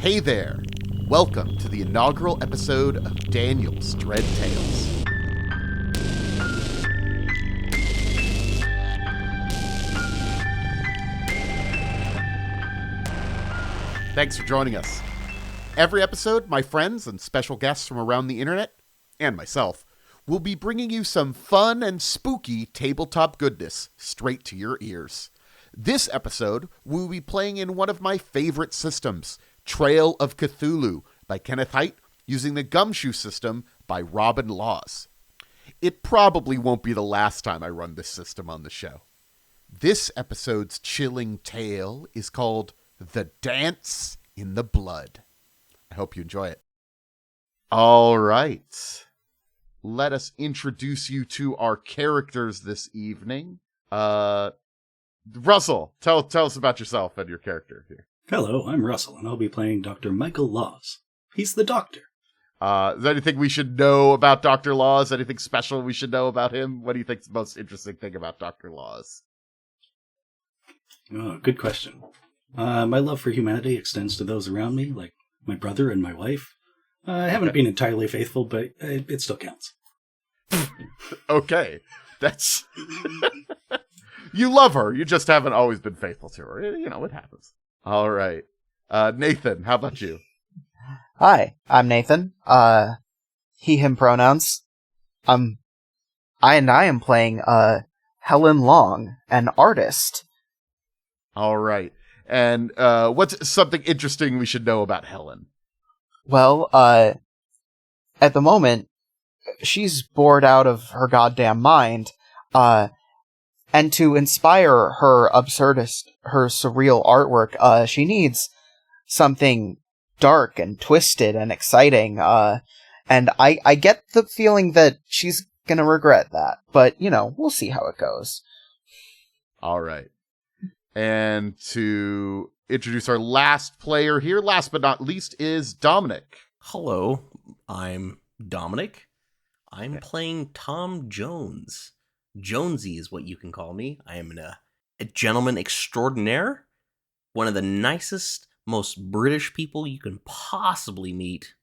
Hey there! Welcome to the inaugural episode of Daniel's Dread Tales. Thanks for joining us. Every episode, my friends and special guests from around the internet, and myself, will be bringing you some fun and spooky tabletop goodness straight to your ears. This episode, we'll be playing in one of my favorite systems, Trail of Cthulhu by Kenneth Hite, using the Gumshoe system by Robin Laws. It probably won't be the last time I run this system on the show. This episode's chilling tale is called The Dance in the Blood. I hope you enjoy it. All right. Let us introduce you to our characters this evening. Russell, tell us about yourself and your character here. Hello, I'm Russell, and I'll be playing Dr. Michael Laws. He's the doctor. Is there anything we should know about Dr. Laws? Anything special we should know about him? What do you think is the most interesting thing about Dr. Laws? Oh, good question. My love for humanity extends to those around me, like my brother and my wife. I haven't been entirely faithful, but it still counts. Okay. That's... You love her. You just haven't always been faithful to her. You know, it happens. All right. Nathan, how about you? Hi, I'm Nathan. He, him pronouns. I am playing, Helen Long, an artist. All right. And, what's something interesting we should know about Helen? Well, at the moment, she's bored out of her goddamn mind, and to inspire her surreal artwork, she needs something dark and twisted and exciting, and I get the feeling that she's gonna regret that, but, you know, we'll see how it goes. All right. And to introduce our last player here, last but not least, is Dominic. Hello, I'm Dominic. I'm playing Tom Jones. Jonesy is what you can call me. I am a gentleman extraordinaire, one of the nicest, most British people you can possibly meet,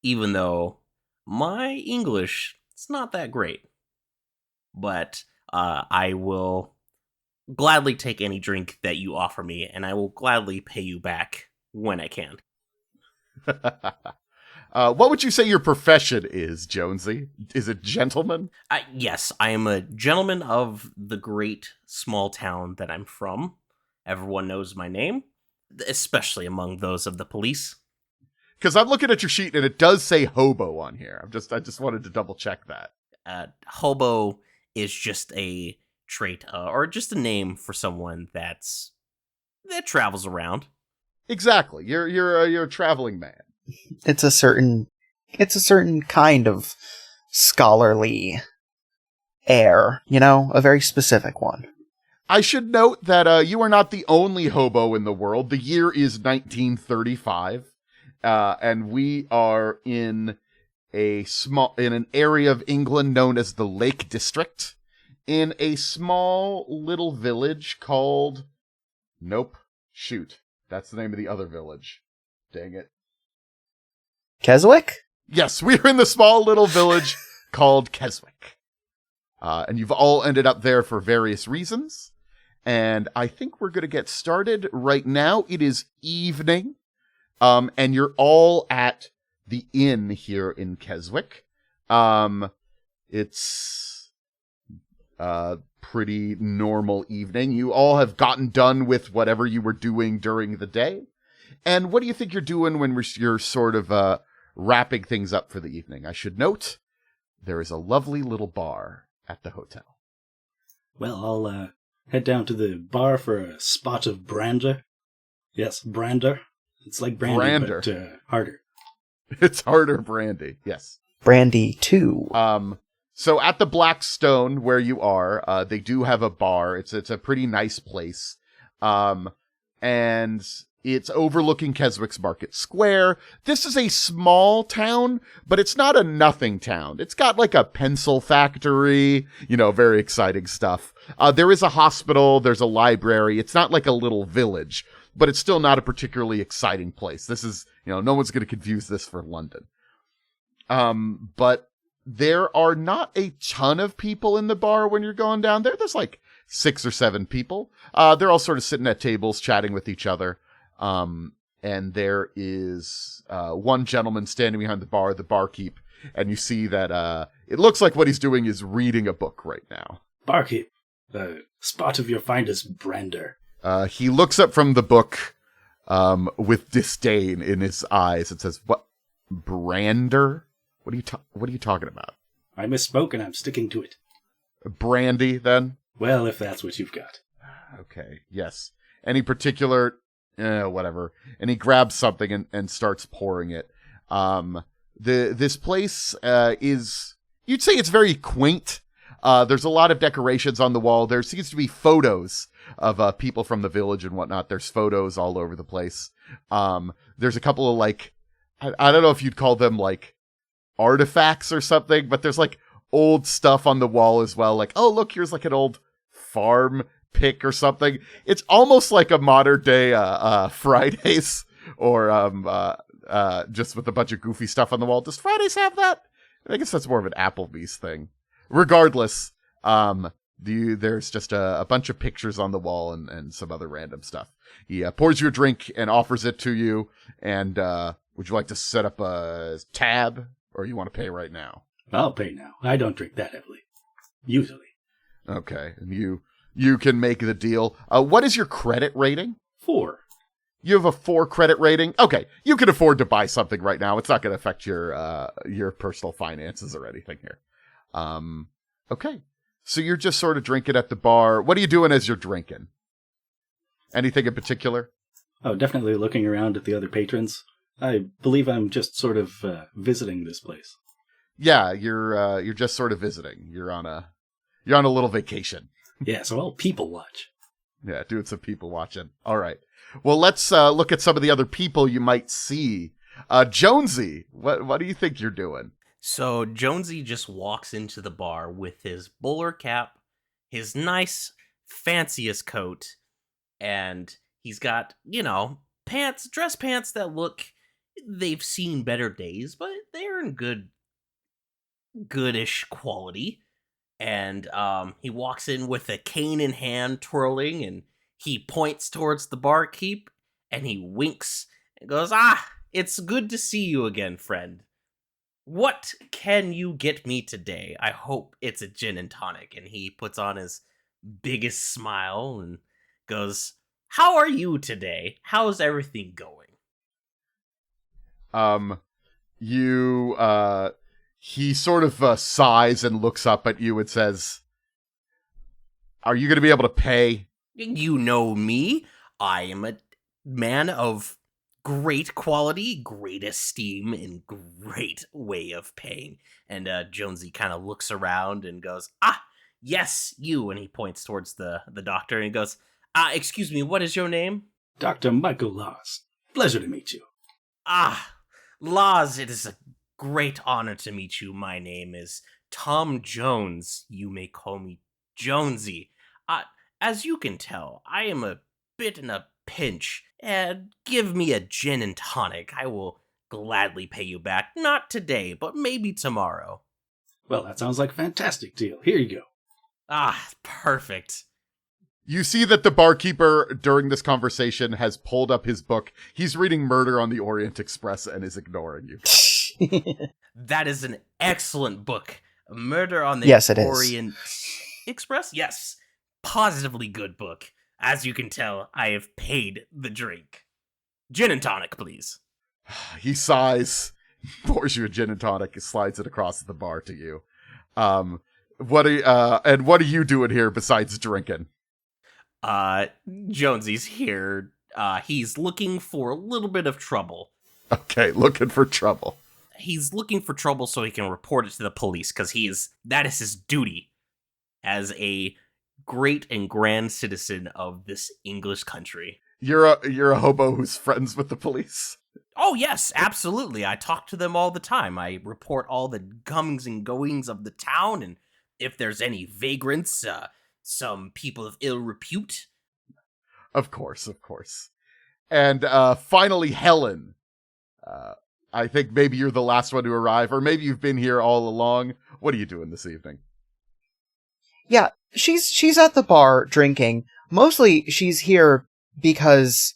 even though my English is not that great. But I will gladly take any drink that you offer me, and I will gladly pay you back when I can. What would you say your profession is, Jonesy? Is it gentleman? Yes, I am a gentleman of the great small town that I'm from. Everyone knows my name, especially among those of the police. Because I'm looking at your sheet and it does say hobo on here. I just wanted to double check that. Hobo is just a trait, or just a name for someone that travels around. Exactly. You're a traveling man. It's a certain kind of scholarly air, you know, a very specific one. I should note that you are not the only hobo in the world. The year is 1935, and we are in an area of England known as the Lake District, in a small little village called... Nope. Shoot. That's the name of the other village. Dang it. Keswick? Yes, we're in the small little village called Keswick. And you've all ended up there for various reasons. And I think we're going to get started right now. It is evening. And you're all at the inn here in Keswick. It's a pretty normal evening. You all have gotten done with whatever you were doing during the day. And what do you think you're doing when you're sort of wrapping things up for the evening? I should note, there is a lovely little bar at the hotel. Well, I'll head down to the bar for a spot of brander. Yes, brander. It's like brandy, but harder. It's harder brandy, yes. Brandy 2. So at the Blackstone, where you are, they do have a bar. It's a pretty nice place. And it's overlooking Keswick's Market Square. This is a small town, but it's not a nothing town. It's got like a pencil factory, you know, very exciting stuff. There is a hospital. There's a library. It's not like a little village. but it's still not a particularly exciting place. This is, no one's going to confuse this for London. But there are not a ton of people in the bar when you're going down there. There's like 6 or 7 people. They're all sort of sitting at tables, chatting with each other. And there is one gentleman standing behind the bar, the barkeep, and you see that it looks like what he's doing is reading a book right now. Barkeep, spot of your finest brander. He looks up from the book with disdain in his eyes and says, "What, brander? What are you talking about?" I misspoke and I'm sticking to it. Brandy, then? Well, if that's what you've got. Okay, yes. Any particular... whatever. And he grabs something and starts pouring it. This place is... You'd say it's very quaint. There's a lot of decorations on the wall. There seems to be photos of people from the village and whatnot. There's photos all over the place. There's a couple of, like... I don't know if you'd call them, like, artifacts or something, but there's, like, old stuff on the wall as well. Like, oh, look, here's, like, an old farm pick or something. It's almost like a modern day Fridays, or just with a bunch of goofy stuff on the wall. Does Fridays have that? I guess that's more of an Applebee's thing. Regardless, there's just a bunch of pictures on the wall and some other random stuff. He pours you a drink and offers it to you. And would you like to set up a tab, or you want to pay right now? I'll pay now. I don't drink that heavily. Usually. Okay, and you can make the deal. What is your credit rating? 4. You have a 4 credit rating? Okay, you can afford to buy something right now. It's not going to affect your personal finances or anything here. Okay, so you're just sort of drinking at the bar. What are you doing as you're drinking? Anything in particular? Oh, definitely looking around at the other patrons. I believe I'm just sort of visiting this place. Yeah, you're just sort of visiting. You're on a little vacation. Yeah, so I'll people watch. Yeah, doing some people watching. All right. Well, let's look at some of the other people you might see. Jonesy, what do you think you're doing? So Jonesy just walks into the bar with his bowler cap, his nice, fanciest coat, and he's got, dress pants that look, they've seen better days, but they're in goodish quality. And he walks in with a cane in hand, twirling, and he points towards the barkeep, and he winks and goes, it's good to see you again, friend. What can you get me today? I hope it's a gin and tonic. And he puts on his biggest smile and goes, how are you today? How's everything going? He sort of sighs and looks up at you and says, are you going to be able to pay? You know me. I am a man of great quality, great esteem, and great way of paying. And Jonesy kind of looks around and goes, yes, you. And he points towards the doctor and he goes, excuse me, what is your name? Dr. Michael Laws. Pleasure to meet you. Laws, it is a great honor to meet you. My name is Tom Jones. You may call me Jonesy. As you can tell, I am a bit in a pinch. And give me a gin and tonic. I will gladly pay you back. Not today, but maybe tomorrow. Well, that sounds like a fantastic deal. Here you go. Perfect. You see that the barkeeper during this conversation has pulled up his book. He's reading Murder on the Orient Express and is ignoring you. That is an excellent book. Murder on the Orient Express? Yes. Positively good book. As you can tell, I have paid the drink. Gin and tonic, please. He sighs, pours you a gin and tonic, slides it across the bar to you. What are you doing here besides drinking? Jonesy's here. He's looking for a little bit of trouble. Okay, looking for trouble. He's looking for trouble so he can report it to the police, because that is his duty as a great and grand citizen of this English country. You're a hobo who's friends with the police? Oh, yes, absolutely. I talk to them all the time. I report all the comings and goings of the town, and if there's any vagrants, some people of ill repute. Of course. And finally, Helen. I think maybe you're the last one to arrive, or maybe you've been here all along. What are you doing this evening? Yeah, she's at the bar drinking. Mostly she's here because,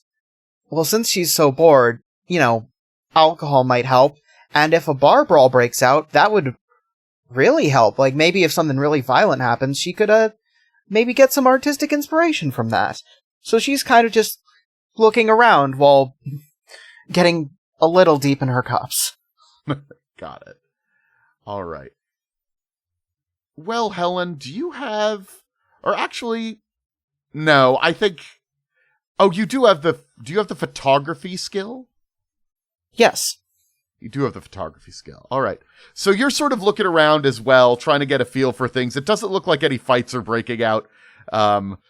well, since she's so bored, alcohol might help. And if a bar brawl breaks out, that would really help. Like, maybe if something really violent happens, she could, maybe get some artistic inspiration from that. So she's kind of just looking around while getting a little deep in her cups. Got it. All right. Well, Helen, do you have... Or actually... No, I think... Oh, you do have the... Do you have the photography skill? Yes. You do have the photography skill. All right. So you're sort of looking around as well, trying to get a feel for things. It doesn't look like any fights are breaking out.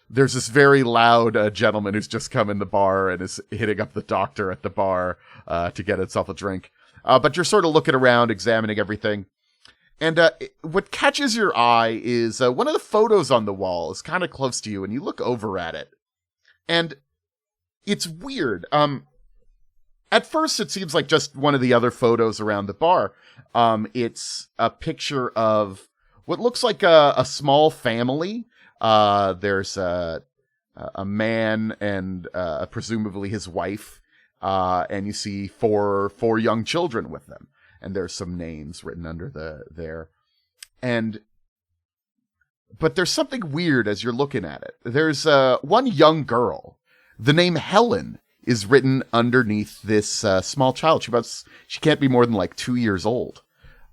There's this very loud gentleman who's just come in the bar and is hitting up the doctor at the bar to get himself a drink. But you're sort of looking around, examining everything. And what catches your eye is one of the photos on the wall is kind of close to you, and you look over at it. And it's weird. At first, it seems like just one of the other photos around the bar. It's a picture of what looks like a small family. There's a man and presumably his wife, and you see four young children with them, and there's some names written under there. But there's something weird as you're looking at it. There's one young girl. The name Helen is written underneath this small child. She can't be more than like 2 years old.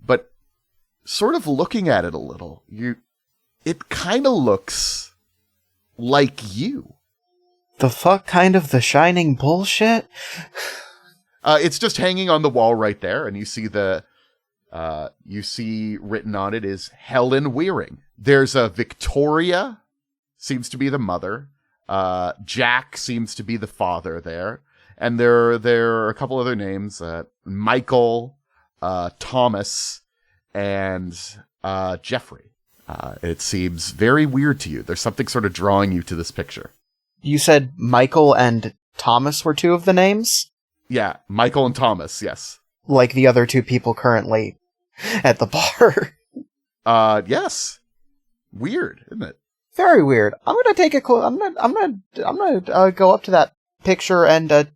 But sort of looking at it a little, it kind of looks like you. The fuck kind of The Shining bullshit? It's just hanging on the wall right there, and you see written on it is Helen Wearing. There's a Victoria, seems to be the mother. Jack seems to be the father there. And there are a couple other names, Michael, Thomas, and Jeffrey. It seems very weird to you. There's something sort of drawing you to this picture. You said Michael and Thomas were two of the names? Yeah, Michael and Thomas, yes. Like the other two people currently at the bar. Yes. Weird, isn't it? Very weird. I'm gonna take a I'm gonna go up to that picture and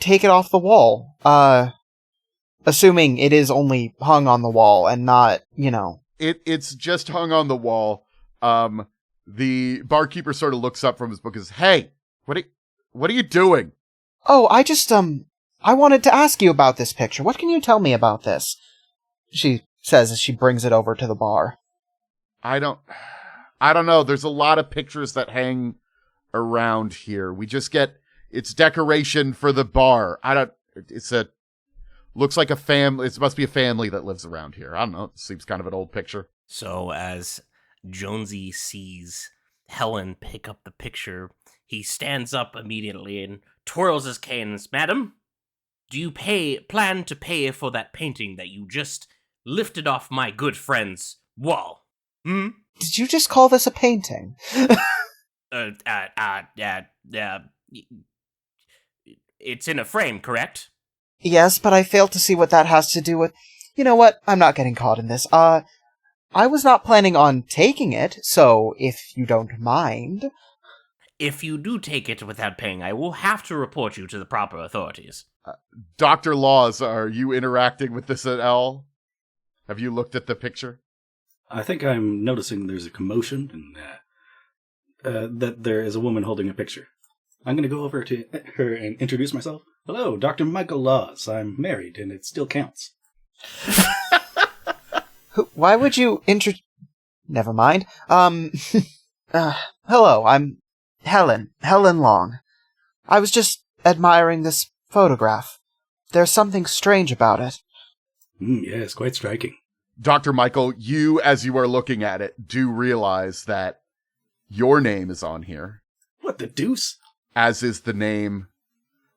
take it off the wall. Assuming it is only hung on the wall and not, It's just hung on the wall. The barkeeper sort of looks up from his book and says, "Hey, what are you doing?" Oh, I wanted to ask you about this picture. What can you tell me about this? She says as she brings it over to the bar. I don't know. There's a lot of pictures that hang around here. We just it's decoration for the bar. Looks like a family. It must be a family that lives around here. I don't know. It seems kind of an old picture. So as Jonesy sees Helen pick up the picture, he stands up immediately and twirls his cane and says, "Madam, do you plan to pay for that painting that you just lifted off my good friend's wall? Hmm? Did you just call this a painting?" It's in a frame, correct? Yes, but I failed to see what that has to do with... You know what? I'm not getting caught in this. I was not planning on taking it, so if you don't mind... If you do take it without paying, I will have to report you to the proper authorities. Dr. Laws, are you interacting with this at all? Have you looked at the picture? I think I'm noticing there's a commotion and that there is a woman holding a picture. I'm going to go over to her and introduce myself. "Hello, Dr. Michael Laws. I'm married, and it still counts." Why would you Never mind. Hello, I'm Helen Long. I was just admiring this photograph. There's something strange about it. Yes, quite striking. Dr. Michael, as you are looking at it, do realize that your name is on here. What the deuce? As is the name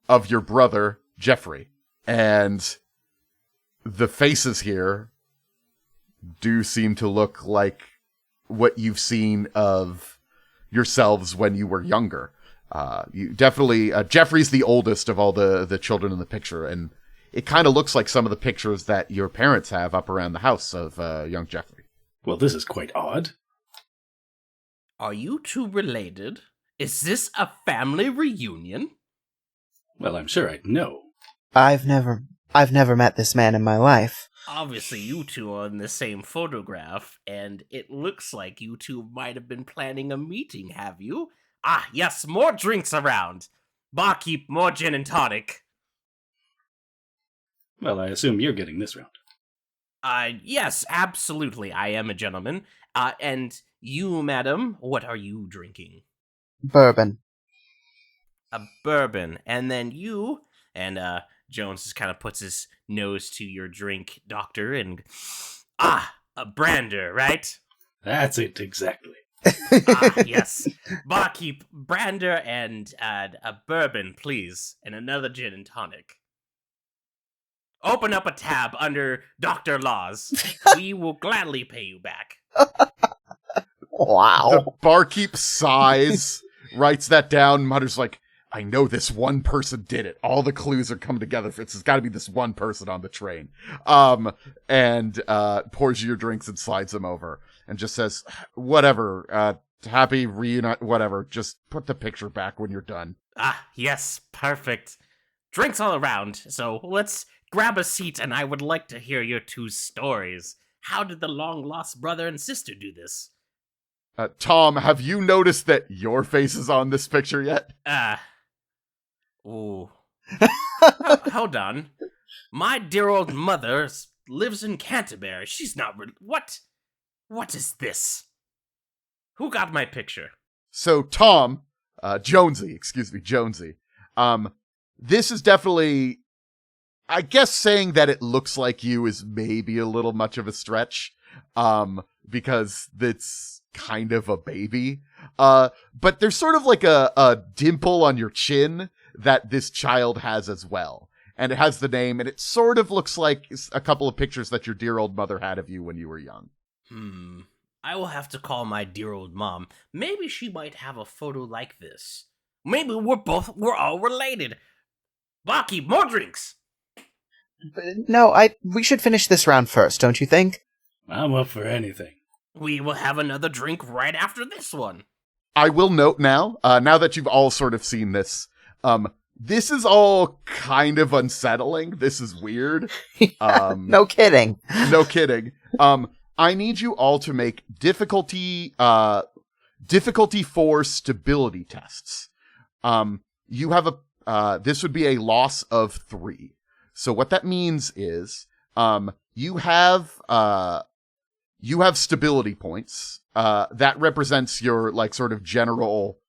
of your brother, Jeffrey. And the faces here do seem to look like what you've seen of yourselves when you were younger. You definitely Jeffrey's the oldest of all the children in the picture, and it kind of looks like some of the pictures that your parents have up around the house of young Jeffrey. Well, this is quite odd. Are you two related? Is this a family reunion? Well, I'm sure I'd know. I've never met this man in my life. Obviously, you two are in the same photograph, and it looks like you two might have been planning a meeting, have you? Ah, yes, more drinks around. Barkeep, more gin and tonic. Well, I assume you're getting this round. Yes, absolutely, I am a gentleman. And you, madam, what are you drinking? Bourbon. A bourbon. And then you, and, Jones just kind of puts his nose to your drink, doctor, and... Ah, a brander, right? That's it, exactly. Yes. Barkeep, brander, and a bourbon, please. And another gin and tonic. Open up a tab under Dr. Laws. We will gladly pay you back. Wow. The barkeep sighs, writes that down, mutters like, I know this one person did it. All the clues are coming together. It's got to be this one person on the train. And pours you your drinks and slides them over and just says, whatever, happy reunite, whatever. Just put the picture back when you're done. Ah, yes, perfect. Drinks all around, so let's grab a seat, and I would like to hear your two stories. How did the long-lost brother and sister do this? Tom, have you noticed that your face is on this picture yet? Ooh. Hold on. My dear old mother lives in Canterbury. She's not... What? What is this? Who got my picture? So, Tom, Jonesy, this is definitely... I guess saying that it looks like you is maybe a little much of a stretch, because it's kind of a baby. But there's sort of like a dimple on your chin that this child has as well. And it has the name, and it sort of looks like a couple of pictures that your dear old mother had of you when you were young. I will have to call my dear old mom. Maybe she might have a photo like this. Maybe we're all related. Barkeep, more drinks! No, we should finish this round first, don't you think? I'm up for anything. We will have another drink right after this one. I will note now that you've all sort of seen this, this is all kind of unsettling. This is weird. No kidding. No kidding. I need you all to make difficulty 4 stability tests. You have this would be a loss of 3. So what that means is, you have stability points. That represents your, like, sort of general,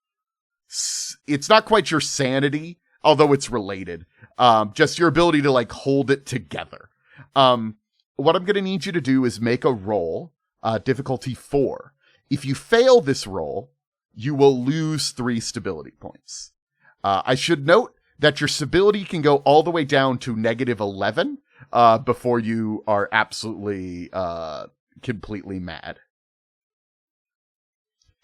it's not quite your sanity, although it's related. Just your ability to, like, hold it together. What I'm going to need you to do is make a roll, difficulty 4. If you fail this roll, you will lose 3 stability points. I should note that your stability can go all the way down to -11, before you are absolutely, completely mad.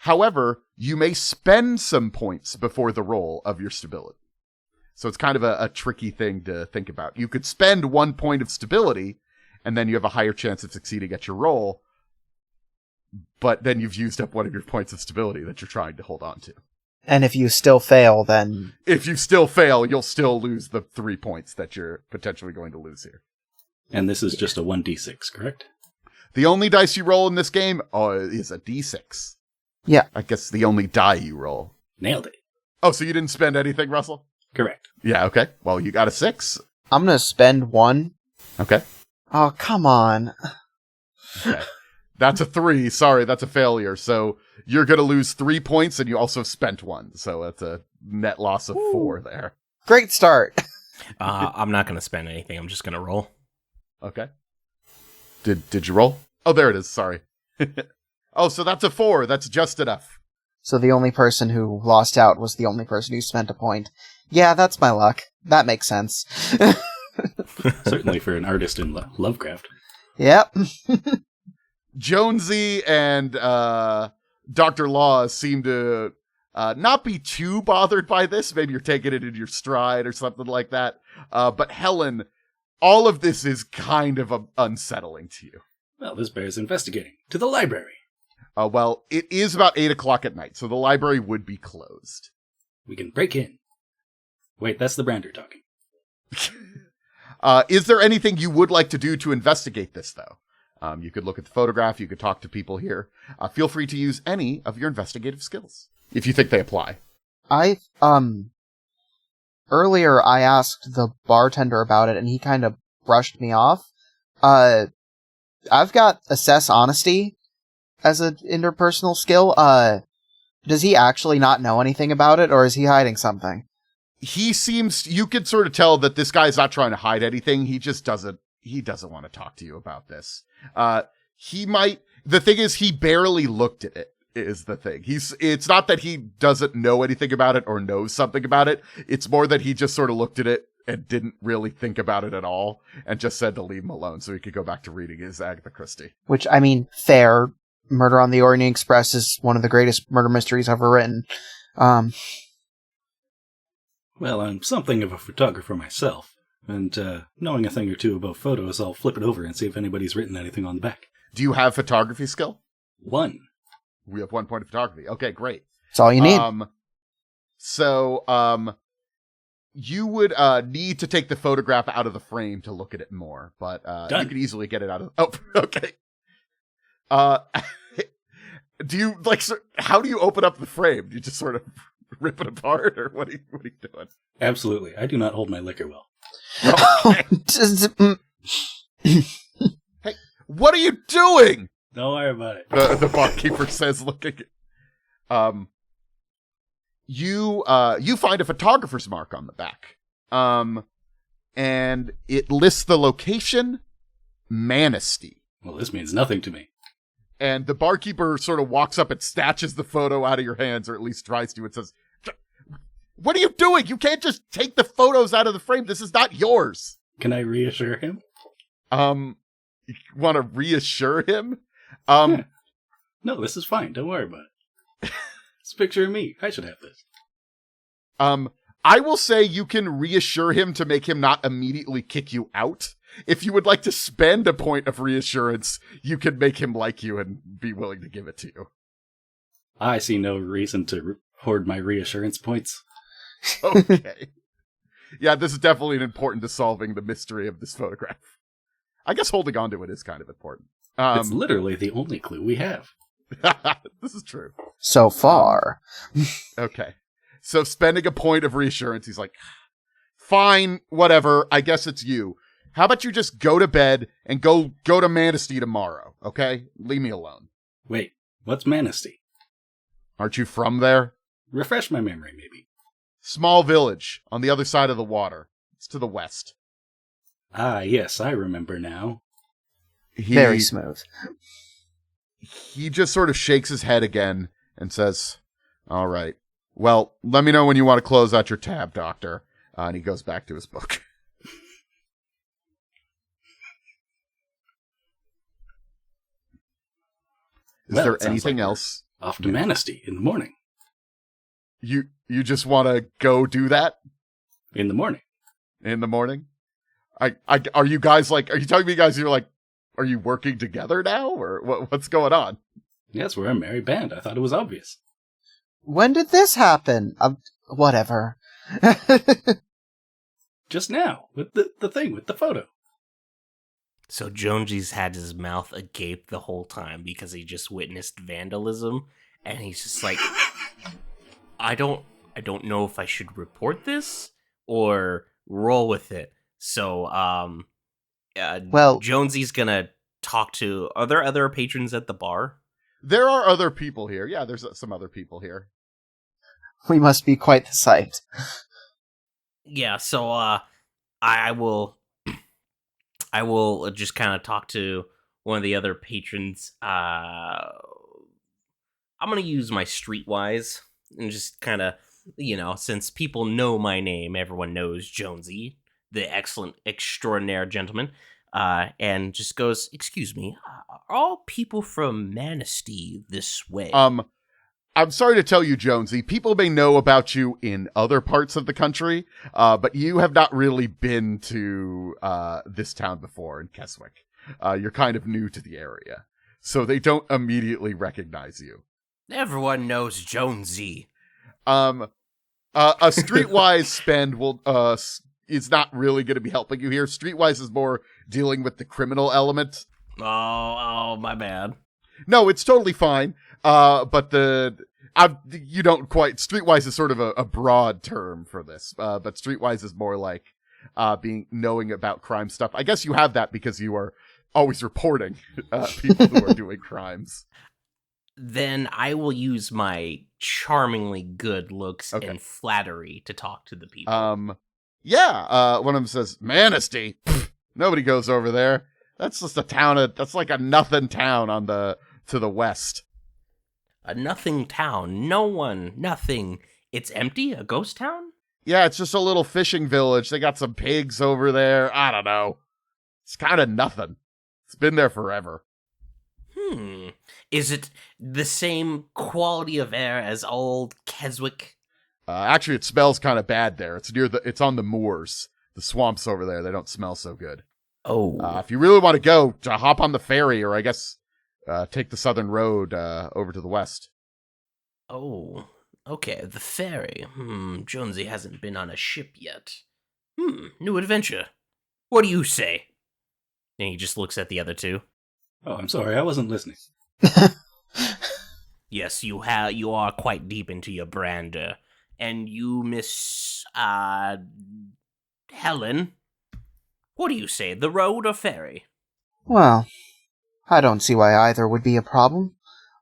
However, you may spend some points before the roll of your stability. So it's kind of a tricky thing to think about. You could spend 1 point of stability, and then you have a higher chance of succeeding at your roll, but then you've used up one of your points of stability that you're trying to hold on to. And if you still fail, then... If you still fail, you'll still lose the 3 points that you're potentially going to lose here. And this is just a 1d6, correct? The only dice you roll in this game is a d6. Yeah. I guess the only die you roll. Nailed it. Oh, so you didn't spend anything, Russell? Correct. Yeah, okay. Well, you got a 6. I'm gonna spend 1. Okay. Oh, come on. Okay. That's a 3. Sorry, that's a failure. So you're going to lose 3 points, and you also spent 1. So that's a net loss of 4 there. Great start. I'm not going to spend anything. I'm just going to roll. Okay. Did you roll? Oh, there it is. Sorry. Oh, so that's a 4. That's just enough. So the only person who lost out was the only person who spent a point. Yeah, that's my luck. That makes sense. Certainly for an artist in Lovecraft. Yep. Jonesy and Dr. Law seem to not be too bothered by this. Maybe you're taking it in your stride or something like that. But Helen, all of this is kind of unsettling to you. Well, this bears investigating. To the library. Well, it is about 8 o'clock at night, so the library would be closed. We can break in. Wait, that's the brander talking. Is there anything you would like to do to investigate this, though? You could look at the photograph. You could talk to people here. Feel free to use any of your investigative skills, if you think they apply. Earlier I asked the bartender about it, and he kind of brushed me off. I've got assess honesty as an interpersonal skill. Does he actually not know anything about it, or is he hiding something? He seems, you could sort of tell that this guy's not trying to hide anything. He just doesn't want to talk to you about this. The thing is, he barely looked at it, is the thing. It's not that he doesn't know anything about it or knows something about it. It's more that he just sort of looked at it and didn't really think about it at all and just said to leave him alone so he could go back to reading his Agatha Christie. Which, I mean, fair. Murder on the Orient Express is one of the greatest murder mysteries ever written. Well, I'm something of a photographer myself, and knowing a thing or two about photos, I'll flip it over and see if anybody's written anything on the back. Do you have photography skill? 1. We have 1 point of photography. Okay, great. That's all you need. You would need to take the photograph out of the frame to look at it more, but you could easily get it out of... Oh, okay. Do you, how do you open up the frame? Do you just sort of rip it apart, or what are you doing? Absolutely. I do not hold my liquor well. Okay. Hey, what are you doing? Don't worry about it. The barkeeper says, looking at... You find a photographer's mark on the back. And it lists the location, Manistee. Well, this means nothing to me. And the barkeeper sort of walks up and snatches the photo out of your hands, or at least tries to, and says, "What are you doing? You can't just take the photos out of the frame. This is not yours." Can I reassure him? You want to reassure him? No, this is fine. Don't worry about it. It's a picture of me. I should have this. I will say you can reassure him to make him not immediately kick you out. If you would like to spend a point of reassurance, you can make him like you and be willing to give it to you. I see no reason to hoard my reassurance points. Okay. Yeah, this is definitely important to solving the mystery of this photograph. I guess holding on to it is kind of important. It's literally the only clue we have. This is true. So far. Okay. So spending a point of reassurance, he's like, fine, whatever, I guess it's you. How about you just go to bed and go to Manistee tomorrow, okay? Leave me alone. Wait, what's Manistee? Aren't you from there? Refresh my memory, maybe. Small village on the other side of the water. It's to the west. Ah, yes, I remember now. Very smooth. He just sort of shakes his head again and says, all right. Well, let me know when you want to close out your tab, Doctor. And he goes back to his book. Is there anything else? Off to Manistee in the morning. You just want to go do that? In the morning. In the morning? Are you guys are you telling me guys are you working together now? Or what's going on? Yes, we're a merry band. I thought it was obvious. When did this happen? Whatever. Just now, with the thing, with the photo. So Jonesy's had his mouth agape the whole time because he just witnessed vandalism, and he's just like, I don't know if I should report this or roll with it. So, Jonesy's gonna talk to. Are there other patrons at the bar? There are other people here. Yeah, there's some other people here. We must be quite the sight. Yeah. So, I will just kind of talk to one of the other patrons. I'm gonna use my streetwise and just kind of, since people know my name, everyone knows Jonesy, the excellent, extraordinaire gentleman, and just goes, excuse me, are all people from Manistee this way? I'm sorry to tell you, Jonesy, people may know about you in other parts of the country, but you have not really been to this town before in Keswick. You're kind of new to the area, so they don't immediately recognize you. Everyone knows Jonesy. A streetwise spend will is not really going to be helping you here. Streetwise is more dealing with the criminal element. Oh, my bad. No, it's totally fine. But you don't quite. Streetwise is sort of a broad term for this. But streetwise is more like knowing about crime stuff. I guess you have that because you are always reporting people who are doing crimes. Then I will use my charmingly good looks and flattery to talk to the people. One of them says, Manistee. Nobody goes over there. That's just a town. That's like a nothing town to the west. A nothing town. No one. Nothing. It's empty? A ghost town? Yeah, it's just a little fishing village. They got some pigs over there. I don't know. It's kind of nothing. It's been there forever. Is it the same quality of air as old Keswick? Actually, it smells kind of bad there. It's on the moors. The swamps over there, they don't smell so good. Oh. If you really want to go, hop on the ferry, or I guess take the southern road over to the west. Oh, okay, the ferry. Jonesy hasn't been on a ship yet. New adventure. What do you say? And he just looks at the other two. Oh, I'm sorry, I wasn't listening. Yes, you are quite deep into your brander. And you, Miss, Helen, what do you say, the road or ferry? Well, I don't see why either would be a problem.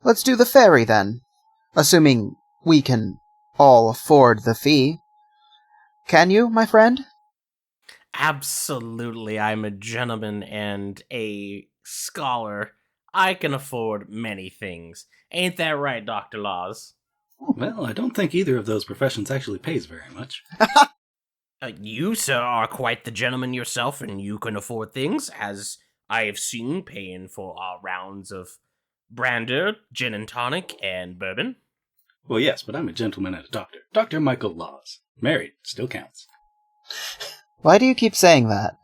Let's do the ferry, then. Assuming we can all afford the fee. Can you, my friend? Absolutely, I'm a gentleman and a scholar. I can afford many things. Ain't that right, Dr. Laws? Well, I don't think either of those professions actually pays very much. You, sir, are quite the gentleman yourself, and you can afford things, as I have seen paying for our rounds of brander, gin and tonic, and bourbon. Well, yes, but I'm a gentleman and a doctor. Dr. Michael Laws. Married. Still counts. Why do you keep saying that?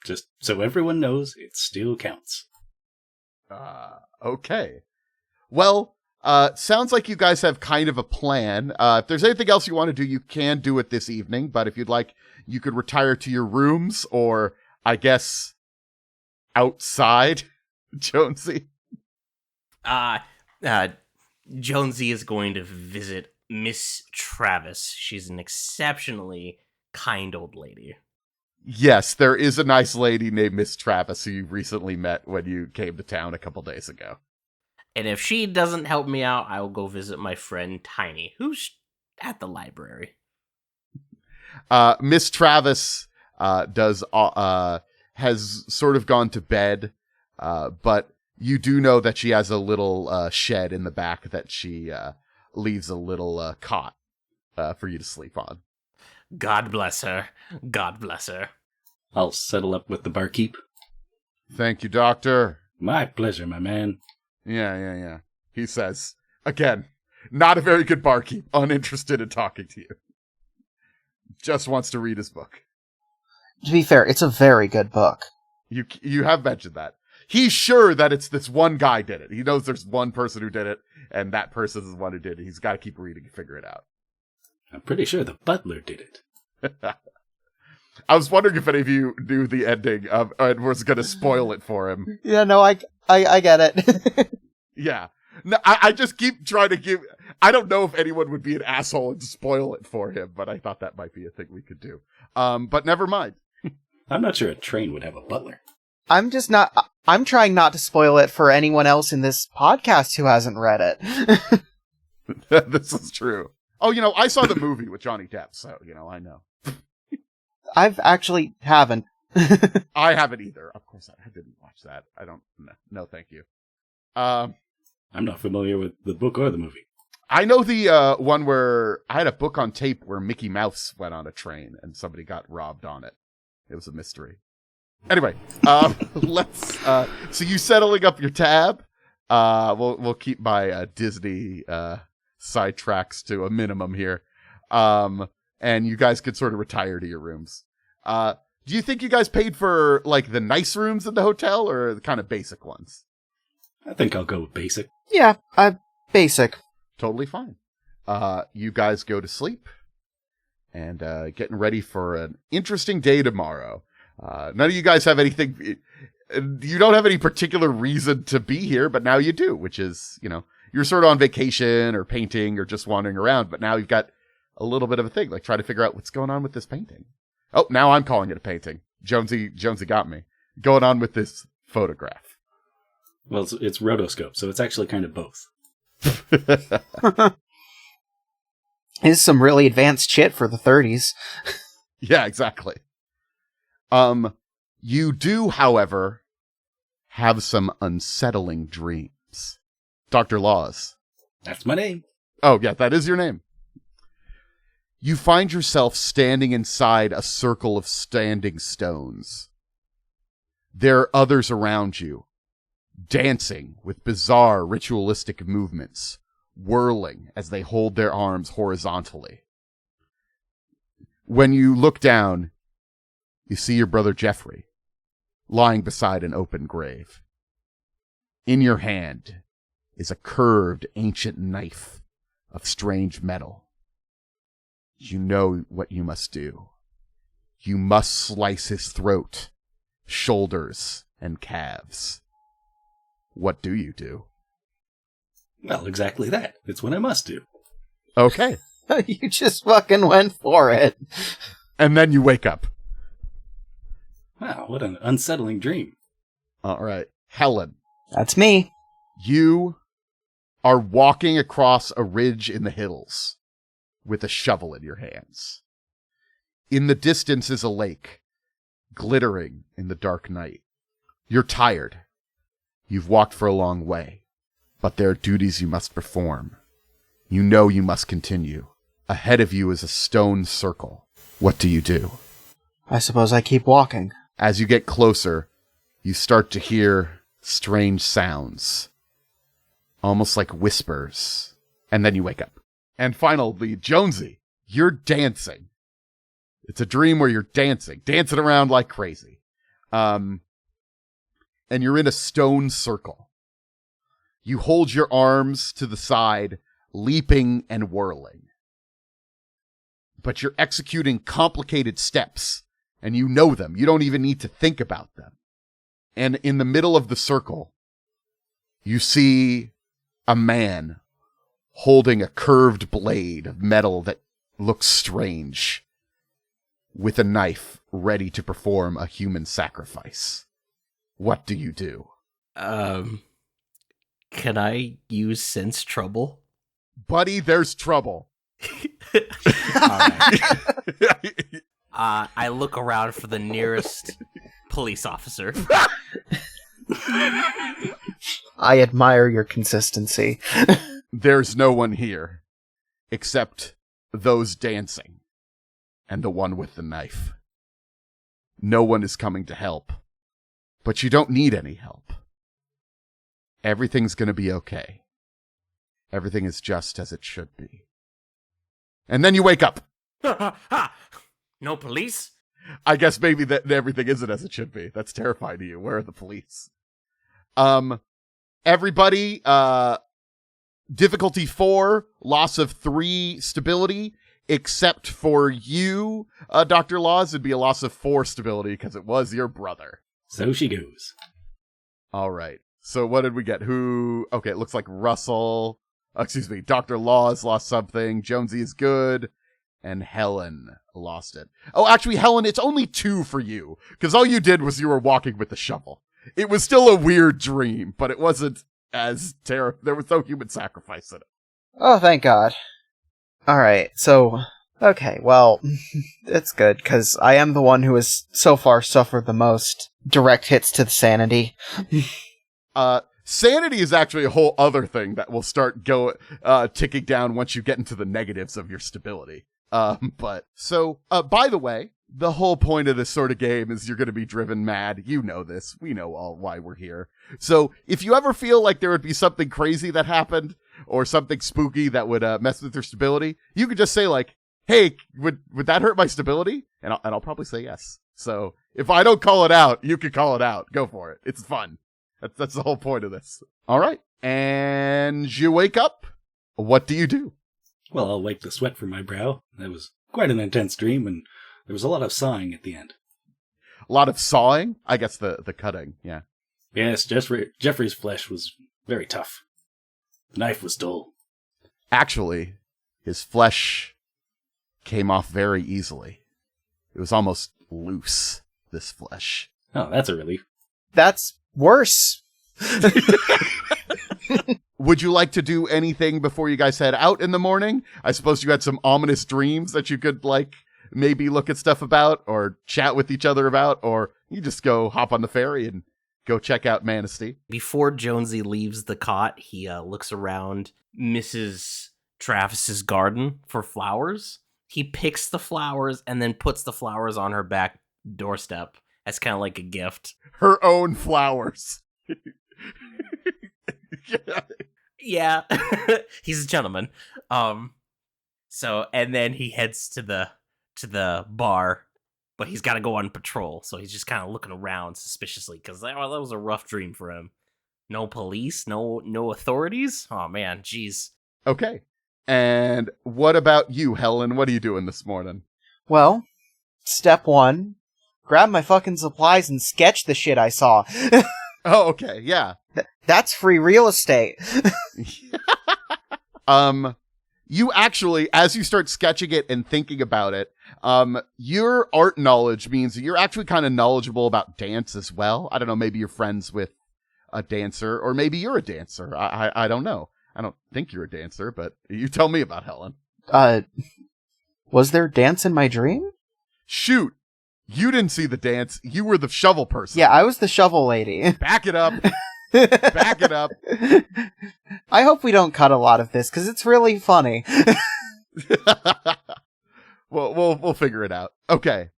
Just so everyone knows, it still counts. Okay. Well, sounds like you guys have kind of a plan. If there's anything else you want to do, you can do it this evening. But if you'd like, you could retire to your rooms, or I guess outside, Jonesy. Jonesy is going to visit Miss Travis. She's an exceptionally kind old lady. Yes, there is a nice lady named Miss Travis who you recently met when you came to town a couple days ago. And if she doesn't help me out, I will go visit my friend Tiny, who's at the library. Miss Travis has sort of gone to bed, but you do know that she has a little shed in the back that she leaves a little cot for you to sleep on. God bless her. God bless her. I'll settle up with the barkeep. Thank you, Doctor. My pleasure, my man. Yeah. He says, again, not a very good barkeep, uninterested in talking to you. Just wants to read his book. To be fair, it's a very good book. You have mentioned that. He's sure that it's this one guy did it. He knows there's one person who did it, and that person is the one who did it. He's got to keep reading and figure it out. I'm pretty sure the butler did it. I was wondering if any of you knew the ending of and was going to spoil it for him. Yeah, no, I get it. Yeah. No, I just keep trying to give... I don't know if anyone would be an asshole and spoil it for him, but I thought that might be a thing we could do. But never mind. I'm not sure a train would have a butler. I'm trying not to spoil it for anyone else in this podcast who hasn't read it. This is true. Oh, I saw the movie with Johnny Depp, so, I know. I've actually haven't. I haven't either. Of course, I didn't watch that. I don't... No, thank you. I'm not familiar with the book or the movie. I know the one where I had a book on tape where Mickey Mouse went on a train and somebody got robbed on it. It was a mystery. Anyway, let's... so you settling up your tab? We'll keep my Disney sidetracks to a minimum here. And you guys could sort of retire to your rooms. Do you think you guys paid for, like, the nice rooms in the hotel or the kind of basic ones? I think I'll go with basic. Yeah, basic. Totally fine. You guys go to sleep and getting ready for an interesting day tomorrow. None of you guys have anything. You don't have any particular reason to be here, but now you do, which is, you're sort of on vacation or painting or just wandering around, but now you've got a little bit of a thing, like try to figure out what's going on with this painting. Oh, now I'm calling it a painting. Jonesy got me. Going on with this photograph. Well, it's rotoscope, so it's actually kind of both. This is some really advanced shit for the 30s. Yeah, exactly. You do, however, have some unsettling dreams. Dr. Laws. That's my name. Oh, yeah, that is your name. You find yourself standing inside a circle of standing stones. There are others around you, dancing with bizarre ritualistic movements, whirling as they hold their arms horizontally. When you look down, you see your brother Jeffrey lying beside an open grave. In your hand is a curved ancient knife of strange metal. You know what you must do. You must slice his throat, shoulders, and calves. What do you do? Well, exactly that. It's what I must do. Okay. You just fucking went for it. And then you wake up. Wow, what an unsettling dream. All right. Helen, That's me. you are walking across a ridge in the hills with a shovel in your hands. In the distance is a lake, glittering in the dark night. You're tired. You've walked for a long way, but there are duties you must perform. You know you must continue. Ahead of you is a stone circle. What do you do? I suppose I keep walking. As you get closer, you start to hear strange sounds, almost like whispers, and then you wake up. And finally, Jonesy, you're dancing. It's a dream where you're dancing around like crazy. And you're in a stone circle. You hold your arms to the side, leaping and whirling. But you're executing complicated steps, and you know them. You don't even need to think about them. And in the middle of the circle, you see a man holding a curved blade of metal that looks strange, with a knife ready to perform a human sacrifice. What do you do? Can I use sense trouble? Buddy, there's trouble. Alright. I look around for the nearest police officer. I admire your consistency. There's no one here, except those dancing, and the one with the knife. No one is coming to help, but you don't need any help. Everything's gonna be okay. Everything is just as it should be. And then you wake up. No police? I guess maybe that everything isn't as it should be. That's terrifying to you. Where are the police? Everybody, difficulty 4, loss of 3 stability, except for you, Dr. Laws, it'd be a loss of 4 stability because it was your brother. So she goes. All right. So what did we get? Okay, it looks like Dr. Laws lost something. Jonesy is good. And Helen lost it. Oh, actually, Helen, it's only 2 for you. Because all you did was you were walking with the shovel. It was still a weird dream, but it wasn't as terrible. There was no human sacrifice in it. Oh, thank God. Alright, so... Okay, well, it's good, because I am the one who has so far suffered the most direct hits to the sanity. Sanity is actually a whole other thing that will start ticking down once you get into the negatives of your stability. By the way, the whole point of this sort of game is you're going to be driven mad. You know this. We know all why we're here. So if you ever feel like there would be something crazy that happened, or something spooky that would mess with your stability, you could just say like, "Hey, would that hurt my stability?" And I'll probably say yes. So if I don't call it out, you can call it out. Go for it. It's fun. That's the whole point of this. All right, and you wake up. What do you do? Well, I'll wipe the sweat from my brow. That was quite an intense dream, and there was a lot of sighing at the end. A lot of sawing. I guess the cutting. Yeah. Yes, Jeffrey's flesh was very tough. The knife was dull. Actually, his flesh came off very easily. It was almost loose, this flesh. Oh, that's a relief. That's worse. Would you like to do anything before you guys head out in the morning? I suppose you had some ominous dreams that you could, like, maybe look at stuff about or chat with each other about, or you just go hop on the ferry and go check out Manistee. Before Jonesy leaves the cot, he looks around Mrs. Travis's garden for flowers. He picks the flowers and then puts the flowers on her back doorstep as kind of like a gift. Her own flowers. Yeah, he's a gentleman. So and then he heads to the bar, but he's got to go on patrol. So he's just kind of looking around suspiciously because that was a rough dream for him. No police, no authorities. Oh man, jeez. Okay. And what about you, Helen? What are you doing this morning? Well, step one, grab my fucking supplies and sketch the shit I saw. Oh, okay, yeah. That's free real estate. You actually, as you start sketching it and thinking about it, your art knowledge means that you're actually kind of knowledgeable about dance as well. I don't know, maybe you're friends with a dancer, or maybe you're a dancer. I don't know. I don't think you're a dancer, but you tell me about Helen. Was there dance in my dream? Shoot. You didn't see the dance. You were the shovel person. Yeah, I was the shovel lady. Back it up. Back it up. I hope we don't cut a lot of this, because it's really funny. Well, we'll figure it out. Okay.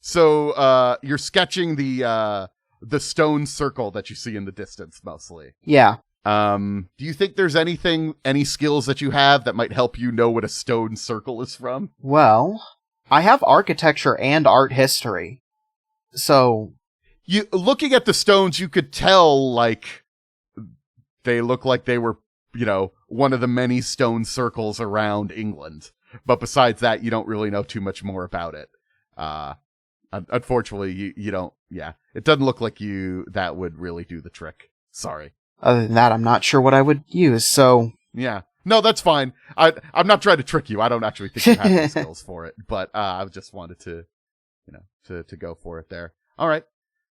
So, you're sketching the stone circle that you see in the distance, mostly. Yeah. Do you think there's any skills that you have that might help you know what a stone circle is from? Well, I have architecture and art history. So, you looking at the stones, you could tell, like, they look like they were, one of the many stone circles around England. But besides that, you don't really know too much more about it. Unfortunately, you don't, it doesn't look like that would really do the trick. Sorry. Other than that, I'm not sure what I would use, so... Yeah. No, that's fine. I'm not trying to trick you. I don't actually think you have the skills for it. But I just wanted to, to go for it there. All right.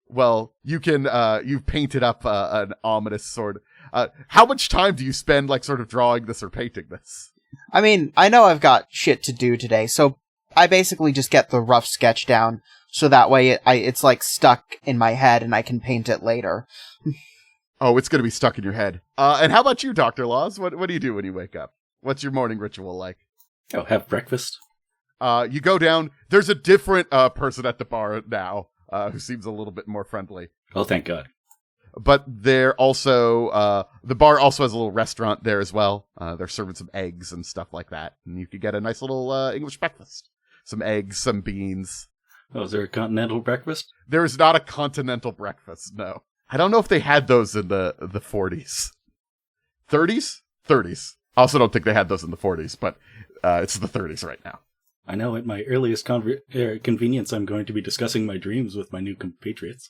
Well, you can, you've painted up an ominous sort of... how much time do you spend, like, sort of drawing this or painting this? I mean, I know I've got shit to do today, so I basically just get the rough sketch down, so that way it's, like, stuck in my head and I can paint it later. Oh, it's going to be stuck in your head. And how about you, Dr. Laws? What do you do when you wake up? What's your morning ritual like? Oh, have breakfast. You go down. There's a different person at the bar now who seems a little bit more friendly. Oh, thank God. But they're also, the bar also has a little restaurant there as well. They're serving some eggs and stuff like that. And you could get a nice little English breakfast. Some eggs, some beans. Oh, is there a continental breakfast? There is not a continental breakfast, no. I don't know if they had those in the 40s. 30s? 30s. I also don't think they had those in the 40s, but it's the 30s right now. I know at my earliest convenience I'm going to be discussing my dreams with my new compatriots.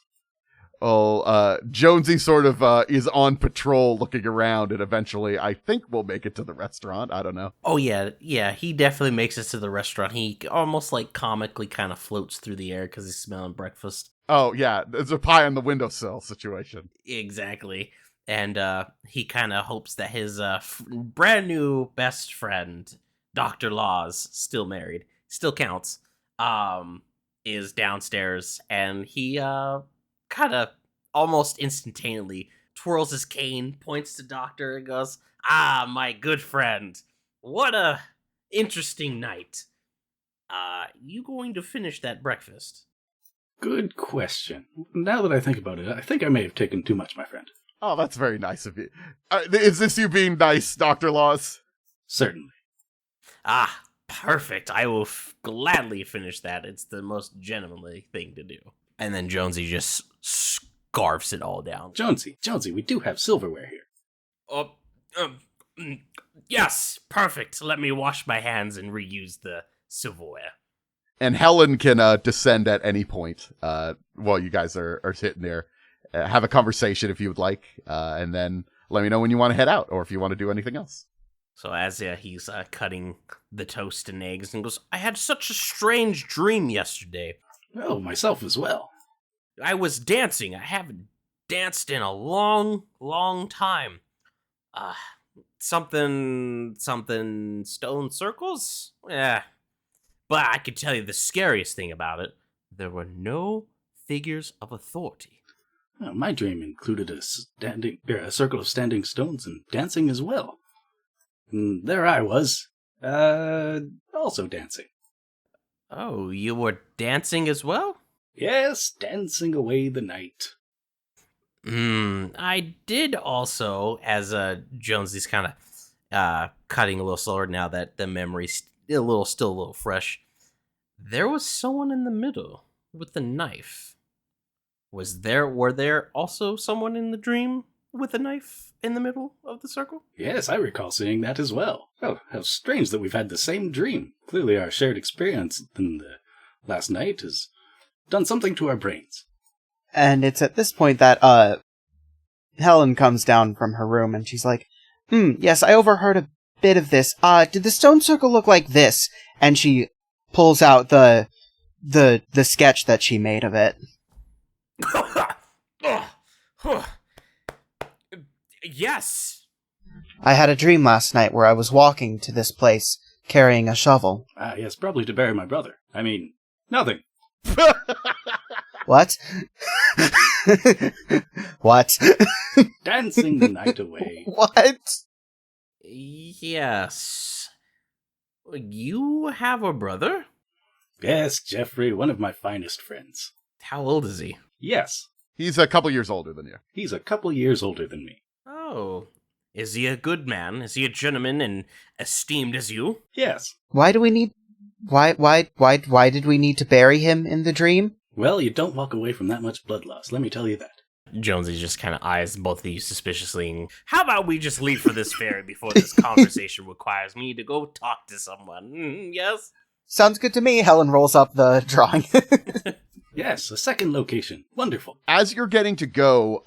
Well, Jonesy sort of is on patrol looking around, and eventually I think we'll make it to the restaurant. I don't know. Oh, yeah, he definitely makes it to the restaurant. He almost like comically kind of floats through the air because he's smelling breakfast. Oh, yeah, there's a pie on the windowsill situation. Exactly. And he kind of hopes that his brand new best friend, Dr. Laws, still married, still counts, is downstairs. And he kind of almost instantaneously twirls his cane, points to Doctor, and goes, "Ah, my good friend, what a interesting night. You going to finish that breakfast?" Good question. Now that I think about it, I think I may have taken too much, my friend. Oh, that's very nice of you. Is this you being nice, Dr. Laws? Certainly. Ah, perfect. I will gladly finish that. It's the most gentlemanly thing to do. And then Jonesy just scarfs it all down. Jonesy, we do have silverware here. Oh, yes, perfect. Let me wash my hands and reuse the silverware. And Helen can descend at any point while you guys are sitting there. Have a conversation if you would like, and then let me know when you want to head out, or if you want to do anything else. So as he's cutting the toast and eggs, and goes, I had such a strange dream yesterday. Oh, myself as well. I was dancing. I haven't danced in a long, long time. Something stone circles? Yeah. But I can tell you the scariest thing about it. There were no figures of authority. Well, my dream included a circle of standing stones and dancing as well. And there I was, also dancing. Oh, you were dancing as well? Yes, dancing away the night. I did also, as Jonesy's kind of cutting a little slower now that the memory's still a little fresh. There was someone in the middle with a knife. Were there also someone in the dream with a knife in the middle of the circle? Yes, I recall seeing that as well. Oh, how strange that we've had the same dream. Clearly our shared experience in the last night has done something to our brains. And it's at this point that Helen comes down from her room and she's like, yes, I overheard a bit of this. Did the stone circle look like this? And she pulls out the sketch that she made of it. Yes. I had a dream last night where I was walking to this place carrying a shovel. Yes, probably to bury my brother. I mean, nothing. What? What? Dancing the night away. What? Yes. You have a brother? Yes, Jeffrey, one of my finest friends. How old is he? Yes. He's a couple years older than you. He's a couple years older than me. Oh. Is he a good man? Is he a gentleman and esteemed as you? Yes. Why did we need to bury him in the dream? Well, you don't walk away from that much blood loss, let me tell you that. Jonesy just kind of eyes both of you suspiciously. And, how about we just leave for this ferry before this conversation requires me to go talk to someone? Yes? Sounds good to me. Helen rolls up the drawing. Yes, a second location. Wonderful. As you're getting to go,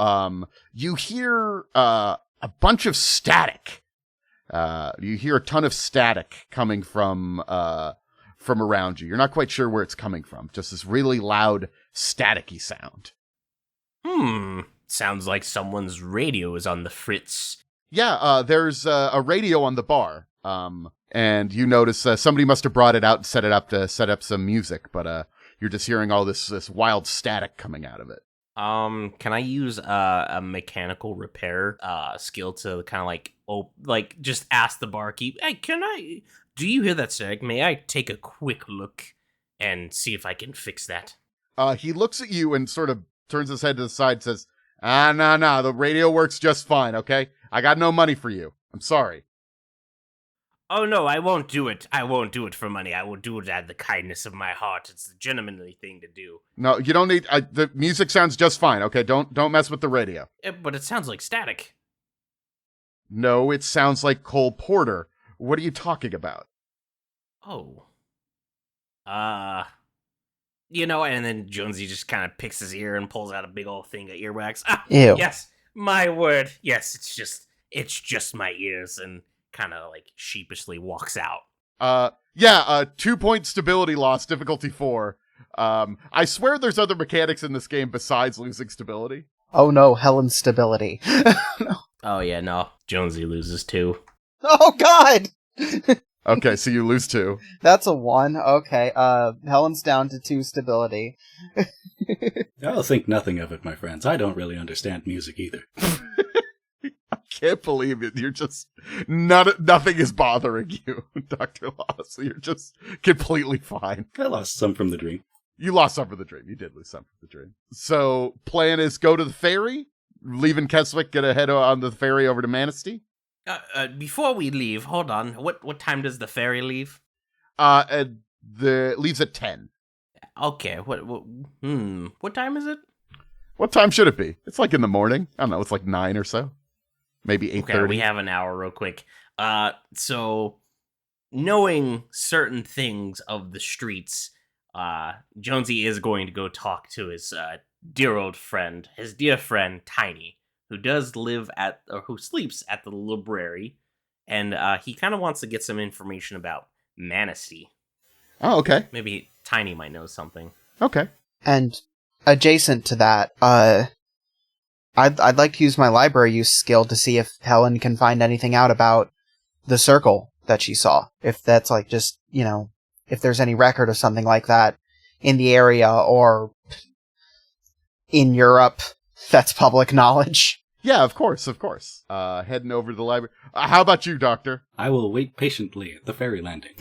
you hear a bunch of static. You hear a ton of static coming from around you. You're not quite sure where it's coming from. Just this really loud, staticky sound. Sounds like someone's radio is on the fritz. Yeah, there's a radio on the bar. And you notice somebody must have brought it out and set it up to set up some music, but you're just hearing all this wild static coming out of it. Can I use a mechanical repair skill to kind of like just ask the barkeep, hey, do you hear that static? May I take a quick look and see if I can fix that? He looks at you and sort of turns his head to the side and says, no, the radio works just fine, okay? I got no money for you. I'm sorry. Oh, no, I won't do it. I won't do it for money. I will do it out of the kindness of my heart. It's the gentlemanly thing to do. No, you don't need... the music sounds just fine, okay? Don't mess with the radio. But it sounds like static. No, it sounds like Cole Porter. What are you talking about? Oh. And then Jonesy just kind of picks his ear and pulls out a big old thing of earwax. Ew. Yes, my word. Yes, it's just my ears, and kind of like sheepishly walks out. 2-point stability loss, difficulty 4. I swear there's other mechanics in this game besides losing stability. Oh no, Helen's stability. No. Oh yeah, no. Jonesy loses 2. Oh god! Okay, so you lose 2. That's a 1. Okay, Helen's down to 2 stability. I'll think nothing of it, my friends. I don't really understand music either. I can't believe it. You're just... nothing is bothering you, Dr. Loss. You're just completely fine. I lost some from the dream. You lost some from the dream. You did lose some from the dream. So, plan is go to the ferry, leaving Keswick, gonna head on the ferry over to Manistee? Before we leave, hold on. What time does the ferry leave? Leaves at 10. Okay. What time is it? What time should it be? It's like in the morning. I don't know. It's like 9 or so. Maybe 8:30. Okay, we have an hour real quick. So knowing certain things of the streets, Jonesy is going to go talk to his dear friend Tiny, who does live who sleeps at the library, and he kind of wants to get some information about Manistee. Oh, okay. Maybe Tiny might know something. Okay. And adjacent to that, I'd like to use my library use skill to see if Helen can find anything out about the circle that she saw. If that's like just, if there's any record of something like that in the area or in Europe, that's public knowledge. Yeah, of course. Heading over to the library. How about you, Doctor? I will wait patiently at the ferry landing.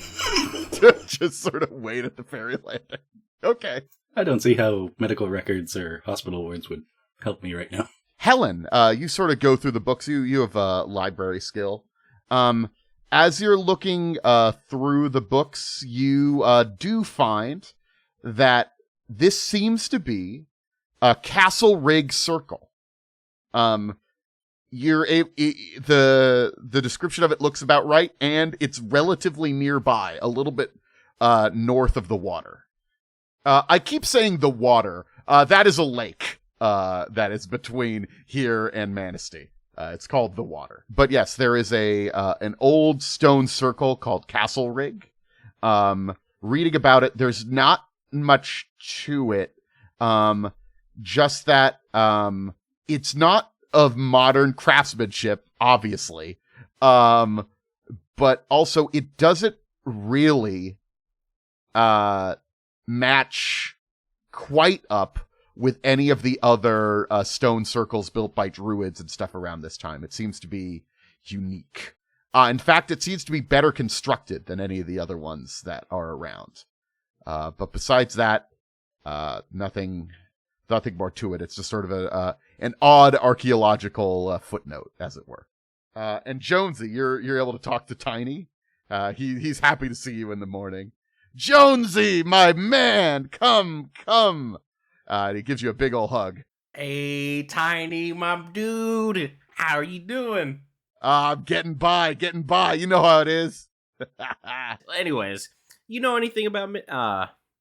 Just sort of wait at the ferry landing. Okay. I don't see how medical records or hospital wards would help me right now. Helen, you sort of go through the books. You have a library skill. As you're looking through the books, you do find that this seems to be a Castle Rig circle. The description of it looks about right, and it's relatively nearby, a little bit north of the water. I keep saying the water. That is a lake that is between here and Manistee. It's called the Water. But yes, there is an old stone circle called Castle Rig. Reading about it, there's not much to it. Just that it's not of modern craftsmanship, obviously. But also it doesn't really match quite up with any of the other stone circles built by druids and stuff around this time. It seems to be unique. In fact, it seems to be better constructed than any of the other ones that are around. But besides that, nothing more to it. It's just sort of an odd archaeological footnote, as it were. And Jonesy, you're able to talk to Tiny. He's happy to see you in the morning. Jonesy, my man, come. And he gives you a big ol' hug. Hey, Tiny, my dude. How are you doing? I'm getting by. You know how it is. Anyways, you know anything about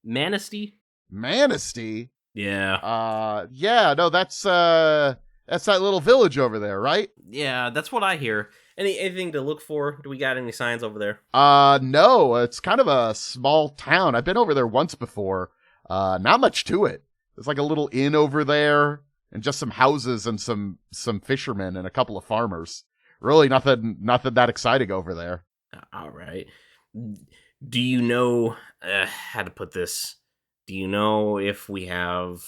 Manistee? Manistee? Yeah. Yeah, no, that's that little village over there, right? Yeah, that's what I hear. Anything to look for? Do we got any signs over there? No, it's kind of a small town. I've been over there once before. Not much to it. There's like a little inn over there and just some houses and some fishermen and a couple of farmers. Really nothing that exciting over there. All right. Do you know how to put this? Do you know if we have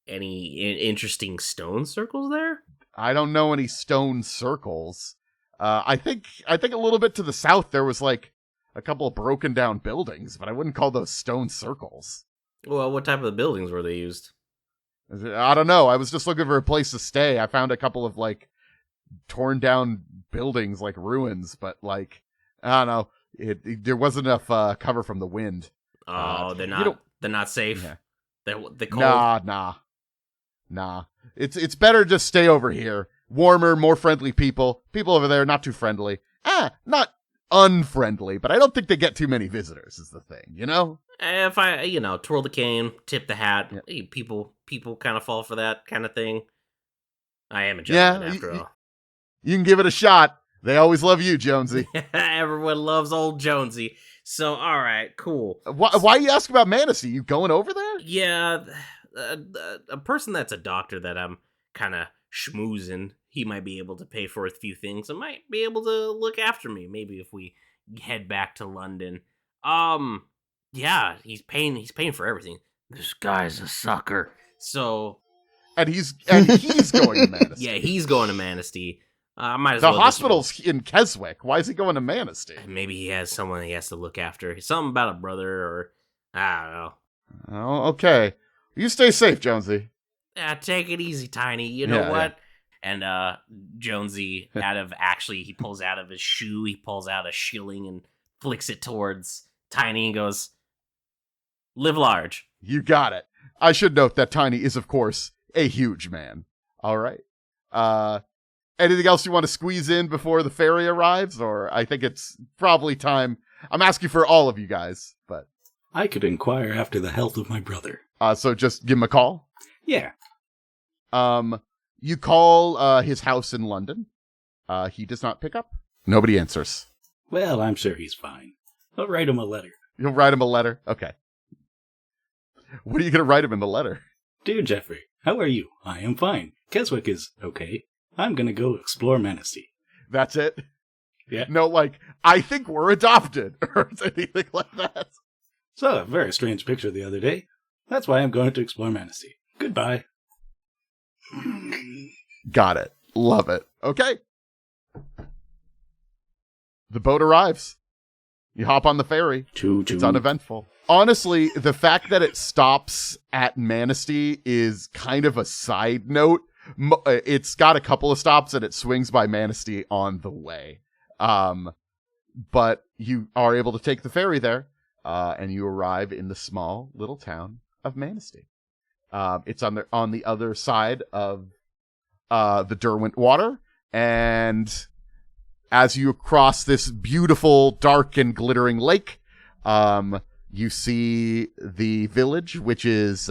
any interesting stone circles there? I don't know any stone circles. I think a little bit to the south there was like a couple of broken down buildings, but I wouldn't call those stone circles. Well, what type of buildings were they used? I don't know. I was just looking for a place to stay. I found a couple of like torn down buildings, like ruins, but like I don't know. There wasn't enough cover from the wind. Oh, they're not safe. Yeah. They cold. Nah. It's better just stay over here. Warmer, more friendly people. People over there not too friendly. Not unfriendly, but I don't think they get too many visitors. Is the thing, you know? If I, twirl the cane, tip the hat, people kind of fall for that kind of thing. I am a gentleman after all. You can give it a shot. They always love you, Jonesy. Everyone loves old Jonesy. So, all right, cool. Why you ask about Manistee? You going over there? Yeah, a person that's a doctor that I'm kind of schmoozing, he might be able to pay for a few things. I might be able to look after me. Maybe if we head back to London. Yeah, he's paying for everything. This guy's a sucker. So, and he's going to Manistee. Yeah, he's going to Manistee. Might as the well hospital's in Keswick. Why is he going to Manistee? Maybe he has someone he has to look after. Something about a brother, or I don't know. Oh, okay. You stay safe, Jonesy. Take it easy, Tiny. You know Yeah, what? And Jonesy, he pulls out of his shoe, he pulls out a shilling and flicks it towards Tiny and goes, "Live large." You got it. I should note that Tiny is, of course, a huge man. All right. Anything else you want to squeeze in before the ferry arrives? Or I think it's probably time. I'm asking for all of you guys, but I could inquire after the health of my brother. so just give him a call. Yeah. You call his house in London. He does not pick up. Nobody answers. Well, I'm sure he's fine. I'll write him a letter. You'll write him a letter? Okay. What are you going to write him in the letter? Dear Jeffrey, how are you? I am fine. Keswick is okay. I'm going to go explore Manistee. That's it? Yeah. No, like, I think we're adopted, or anything like that. Saw a very strange picture the other day. That's why I'm going to explore Manistee. Goodbye. Got it. Love it. Okay. The boat arrives. You hop on the ferry. Choo-choo. It's uneventful. Honestly, the fact that it stops at Manistee is kind of a side note. It's got a couple of stops and it swings by Manistee on the way. But you are able to take the ferry there, and you arrive in the small little town of Manistee. It's on the other side of the Derwent Water, and as you cross this beautiful, dark and glittering lake, you see the village, which is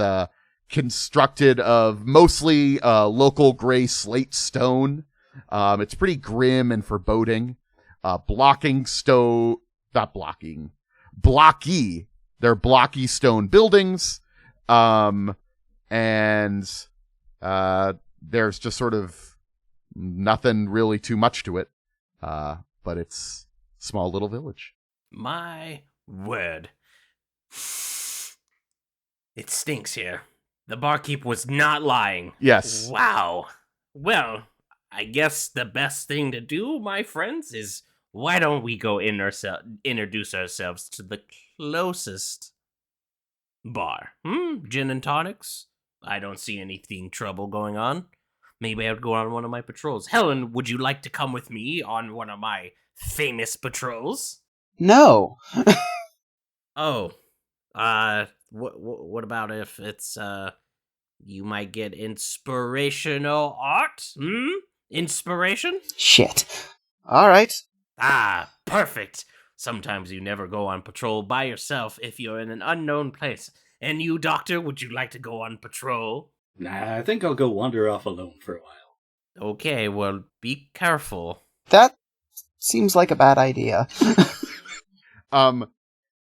constructed of mostly local gray slate stone. It's pretty grim and foreboding. Blocky. They're blocky stone buildings. And there's just sort of nothing really too much to it. But it's a small little village. My word. It stinks here. The barkeep was not lying. Yes. Wow. Well, I guess the best thing to do, my friends, is why don't we go introduce ourselves to the closest bar? Gin and tonics? I don't see anything trouble going on. Maybe I would go on one of my patrols. Helen, would you like to come with me on one of my famous patrols? No. Oh, what about if it's, you might get inspirational art? Inspiration? Shit. All right. Ah, perfect. Sometimes you never go on patrol by yourself if you're in an unknown place. And you, Doctor, would you like to go on patrol? Nah, I think I'll go wander off alone for a while. Okay, well, be careful. That seems like a bad idea.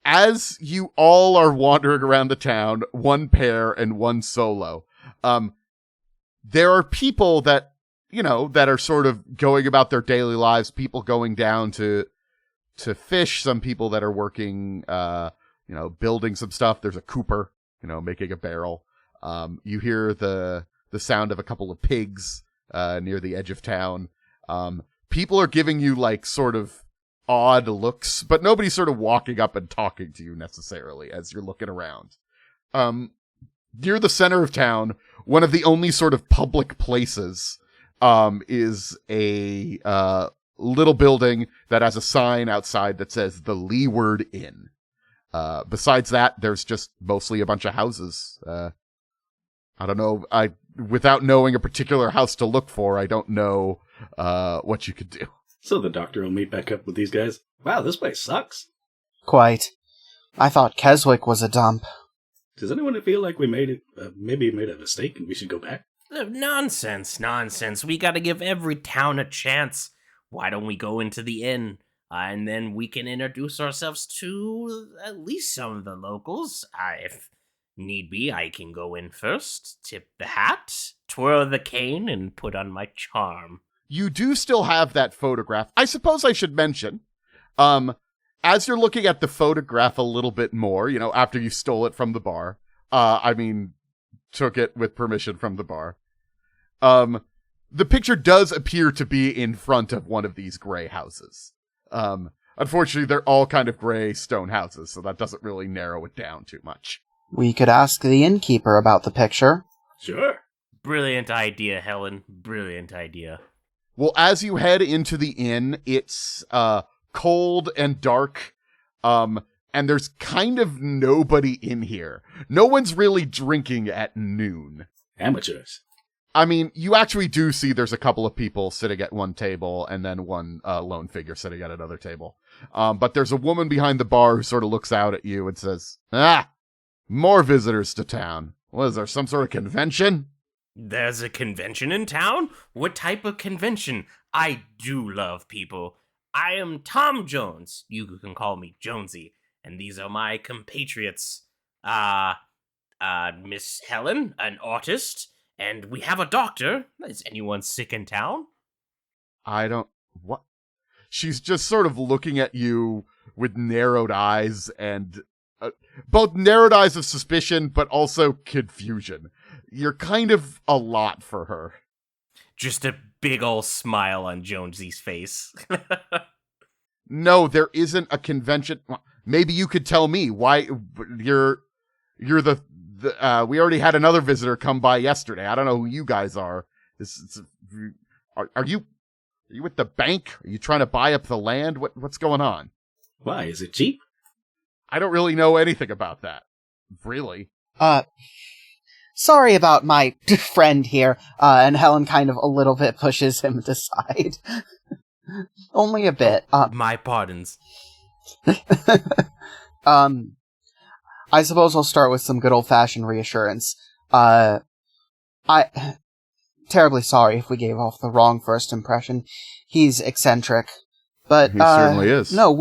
As you all are wandering around the town, one pair and one solo, there are people that, that are sort of going about their daily lives, people going down to fish, some people that are working, building some stuff. There's a cooper, making a barrel. You hear the sound of a couple of pigs, near the edge of town. People are giving you sort of odd looks, but nobody's sort of walking up and talking to you necessarily as you're looking around. Near the center of town, one of the only sort of public places, is a, little building that has a sign outside that says the Leeward Inn. Besides that, there's just mostly a bunch of houses. I don't know. Without knowing a particular house to look for, I don't know, what you could do. So the doctor will meet back up with these guys. Wow, this place sucks. Quite. I thought Keswick was a dump. Does anyone feel like we maybe made a mistake and we should go back? Nonsense. We gotta give every town a chance. Why don't we go into the inn? And then we can introduce ourselves to at least some of the locals. If need be, I can go in first, tip the hat, twirl the cane, and put on my charm. You do still have that photograph. I suppose I should mention, as you're looking at the photograph a little bit more, after you stole it from the bar, took it with permission from the bar, the picture does appear to be in front of one of these gray houses. Unfortunately, they're all kind of gray stone houses, so that doesn't really narrow it down too much. We could ask the innkeeper about the picture. Sure. Brilliant idea, Helen. Brilliant idea. Well, as you head into the inn, it's cold and dark, and there's kind of nobody in here. No one's really drinking at noon. Amateurs. I mean, you actually do see there's a couple of people sitting at one table and then one lone figure sitting at another table. But there's a woman behind the bar who sort of looks out at you and says, more visitors to town. What is there, some sort of convention? There's a convention in town? What type of convention? I do love people. I am Tom Jones. You can call me Jonesy. And these are my compatriots. Miss Helen, an artist. And we have a doctor. Is anyone sick in town? What? She's just sort of looking at you with narrowed eyes and both narrowed eyes of suspicion, but also confusion. You're kind of a lot for her. Just a big ol' smile on Jonesy's face. No, there isn't a convention. Maybe you could tell me why you're the we already had another visitor come by yesterday. I don't know who you guys are. Are you at the bank? Are you trying to buy up the land? What's going on? Why, is it cheap? I don't really know anything about that. Really? Sorry about my friend here. And Helen kind of a little bit pushes him aside. Only a bit. My pardons. I suppose I'll start with some good old-fashioned reassurance. I terribly sorry if we gave off the wrong first impression. He's eccentric. But, he certainly is. No,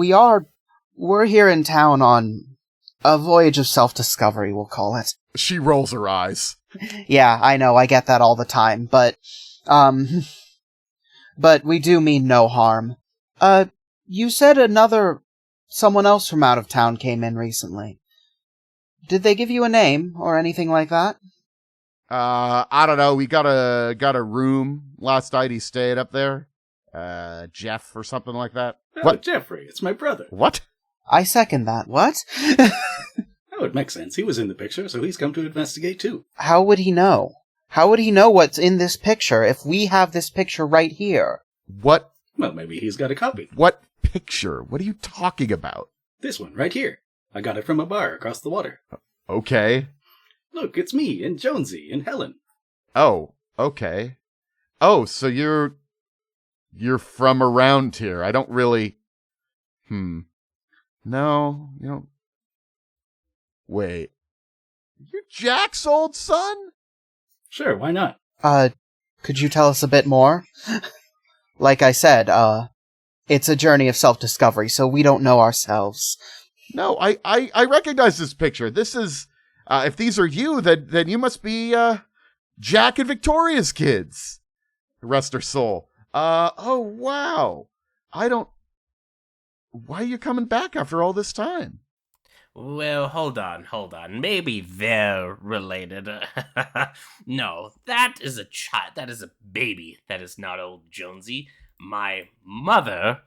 we're here in town on a voyage of self-discovery, we'll call it. She rolls her eyes. Yeah, I know, I get that all the time, but we do mean no harm. You said someone else from out of town came in recently. Did they give you a name or anything like that? I don't know. We got a room last night. He stayed up there. Jeff or something like that. Oh, What? Jeffrey, it's my brother. What? I second that. What? Oh, it makes sense. He was in the picture, so he's come to investigate too. How would he know? How would he know what's in this picture if we have this picture right here? What? Well, maybe he's got a copy. What picture? What are you talking about? This one, right here. I got it from a bar across the water. Okay. Look, it's me, and Jonesy, and Helen. Oh, okay. Oh, so you're from around here. I don't really... No, you don't... Wait. You're Jack's old son? Sure, why not? Could you tell us a bit more? Like I said, it's a journey of self-discovery, so we don't know ourselves. No, I recognize this picture. This is... if these are you, then you must be, Jack and Victoria's kids. Rest her soul. Oh, wow. Why are you coming back after all this time? Well, hold on. Maybe they're related. No, that is a child. That is a baby. That is not old Jonesy. My mother,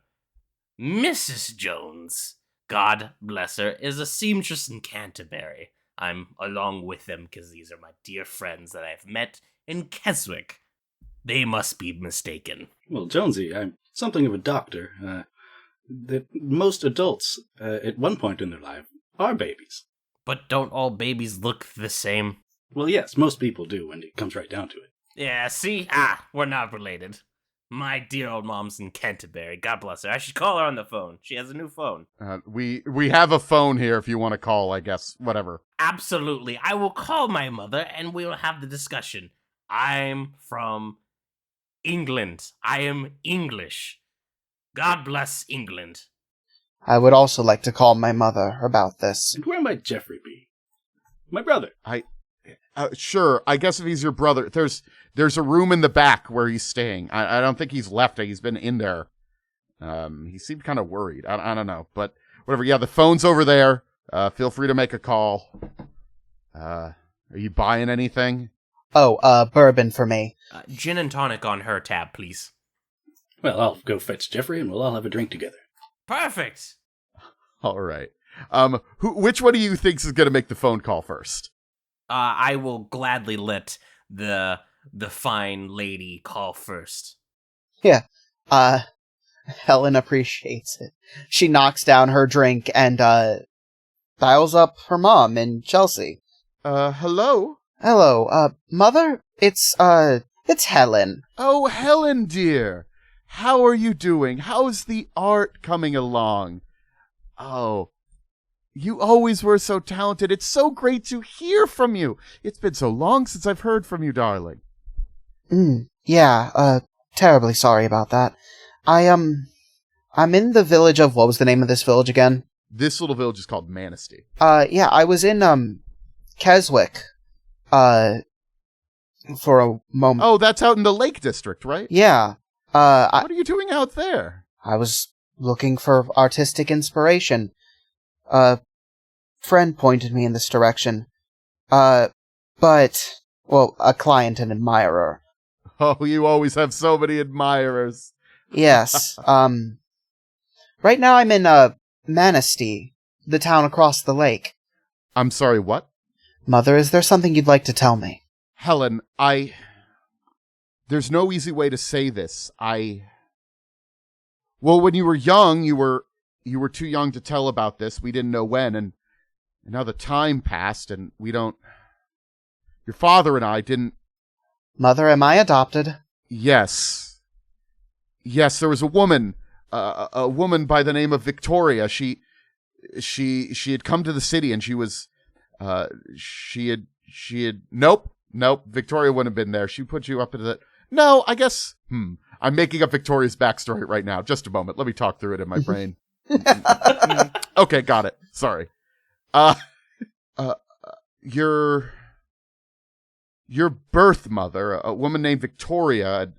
Mrs. Jones, God bless her, is a seamstress in Canterbury. I'm along with them because these are my dear friends that I've met in Keswick. They must be mistaken. Well, Jonesy, I'm something of a doctor. That most adults, at one point in their life, are babies. But don't all babies look the same? Well, yes, most people do when it comes right down to it. Yeah, see? We're not related. My dear old mom's in Canterbury. God bless her. I should call her on the phone. She has a new phone. We have a phone here if you want to call, I guess. Whatever. Absolutely. I will call my mother and we'll have the discussion. I'm from England. I am English. God bless England. I would also like to call my mother about this. And where might Jeffrey be? My brother. Sure. I guess if he's your brother, there's a room in the back where he's staying. I don't think he's left. He's been in there. He seemed kind of worried. I don't know, but whatever. Yeah, the phone's over there. Feel free to make a call. Are you buying anything? Oh, bourbon for me. Gin and tonic on her tab, please. Well, I'll go fetch Jeffrey and we'll all have a drink together. Perfect. All right. Which one of you thinks is going to make the phone call first? I will gladly let the the fine lady call first. Yeah. Helen appreciates it. She knocks down her drink and, dials up her mom in Chelsea. Hello? Hello, Mother? It's Helen. Oh, Helen, dear. How are you doing? How's the art coming along? Oh, you always were so talented. It's so great to hear from you. It's been so long since I've heard from you, darling. Yeah, terribly sorry about that. I'm in the village of, what was the name of this village again? This little village is called Manistee. Yeah, I was in, Keswick, for a moment. Oh, that's out in the Lake District, right? Yeah, What are you doing out there? I was looking for artistic inspiration. A friend pointed me in this direction. But, well, a client and admirer. Oh, you always have so many admirers. Yes, right now I'm in, Manistee, the town across the lake. I'm sorry, what? Mother, is there something you'd like to tell me? Helen, there's no easy way to say this. Well, when you were young, you were too young to tell about this. We didn't know when, and now the time passed, and your father and I didn't. Mother, am I adopted? Yes, there was a woman by the name of Victoria. She had come to the city, and she had nope. Victoria wouldn't have been there. She put you up into the. No, I guess. I'm making up Victoria's backstory right now. Just a moment. Let me talk through it in my brain. Okay, got it. Sorry. Your birth mother, a woman named Victoria,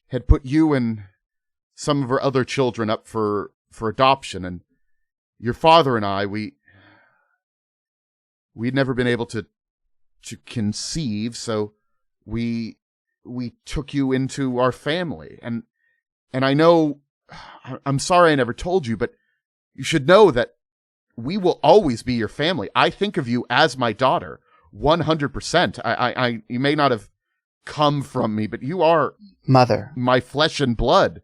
had put you and some of her other children up for adoption, and your father and I, we'd never been able to conceive, so we took you into our family. And I know, I'm sorry I never told you, but you should know that we will always be your family. I think of you as my daughter, 100%. You may not have come from me, but you are Mother. my flesh and blood,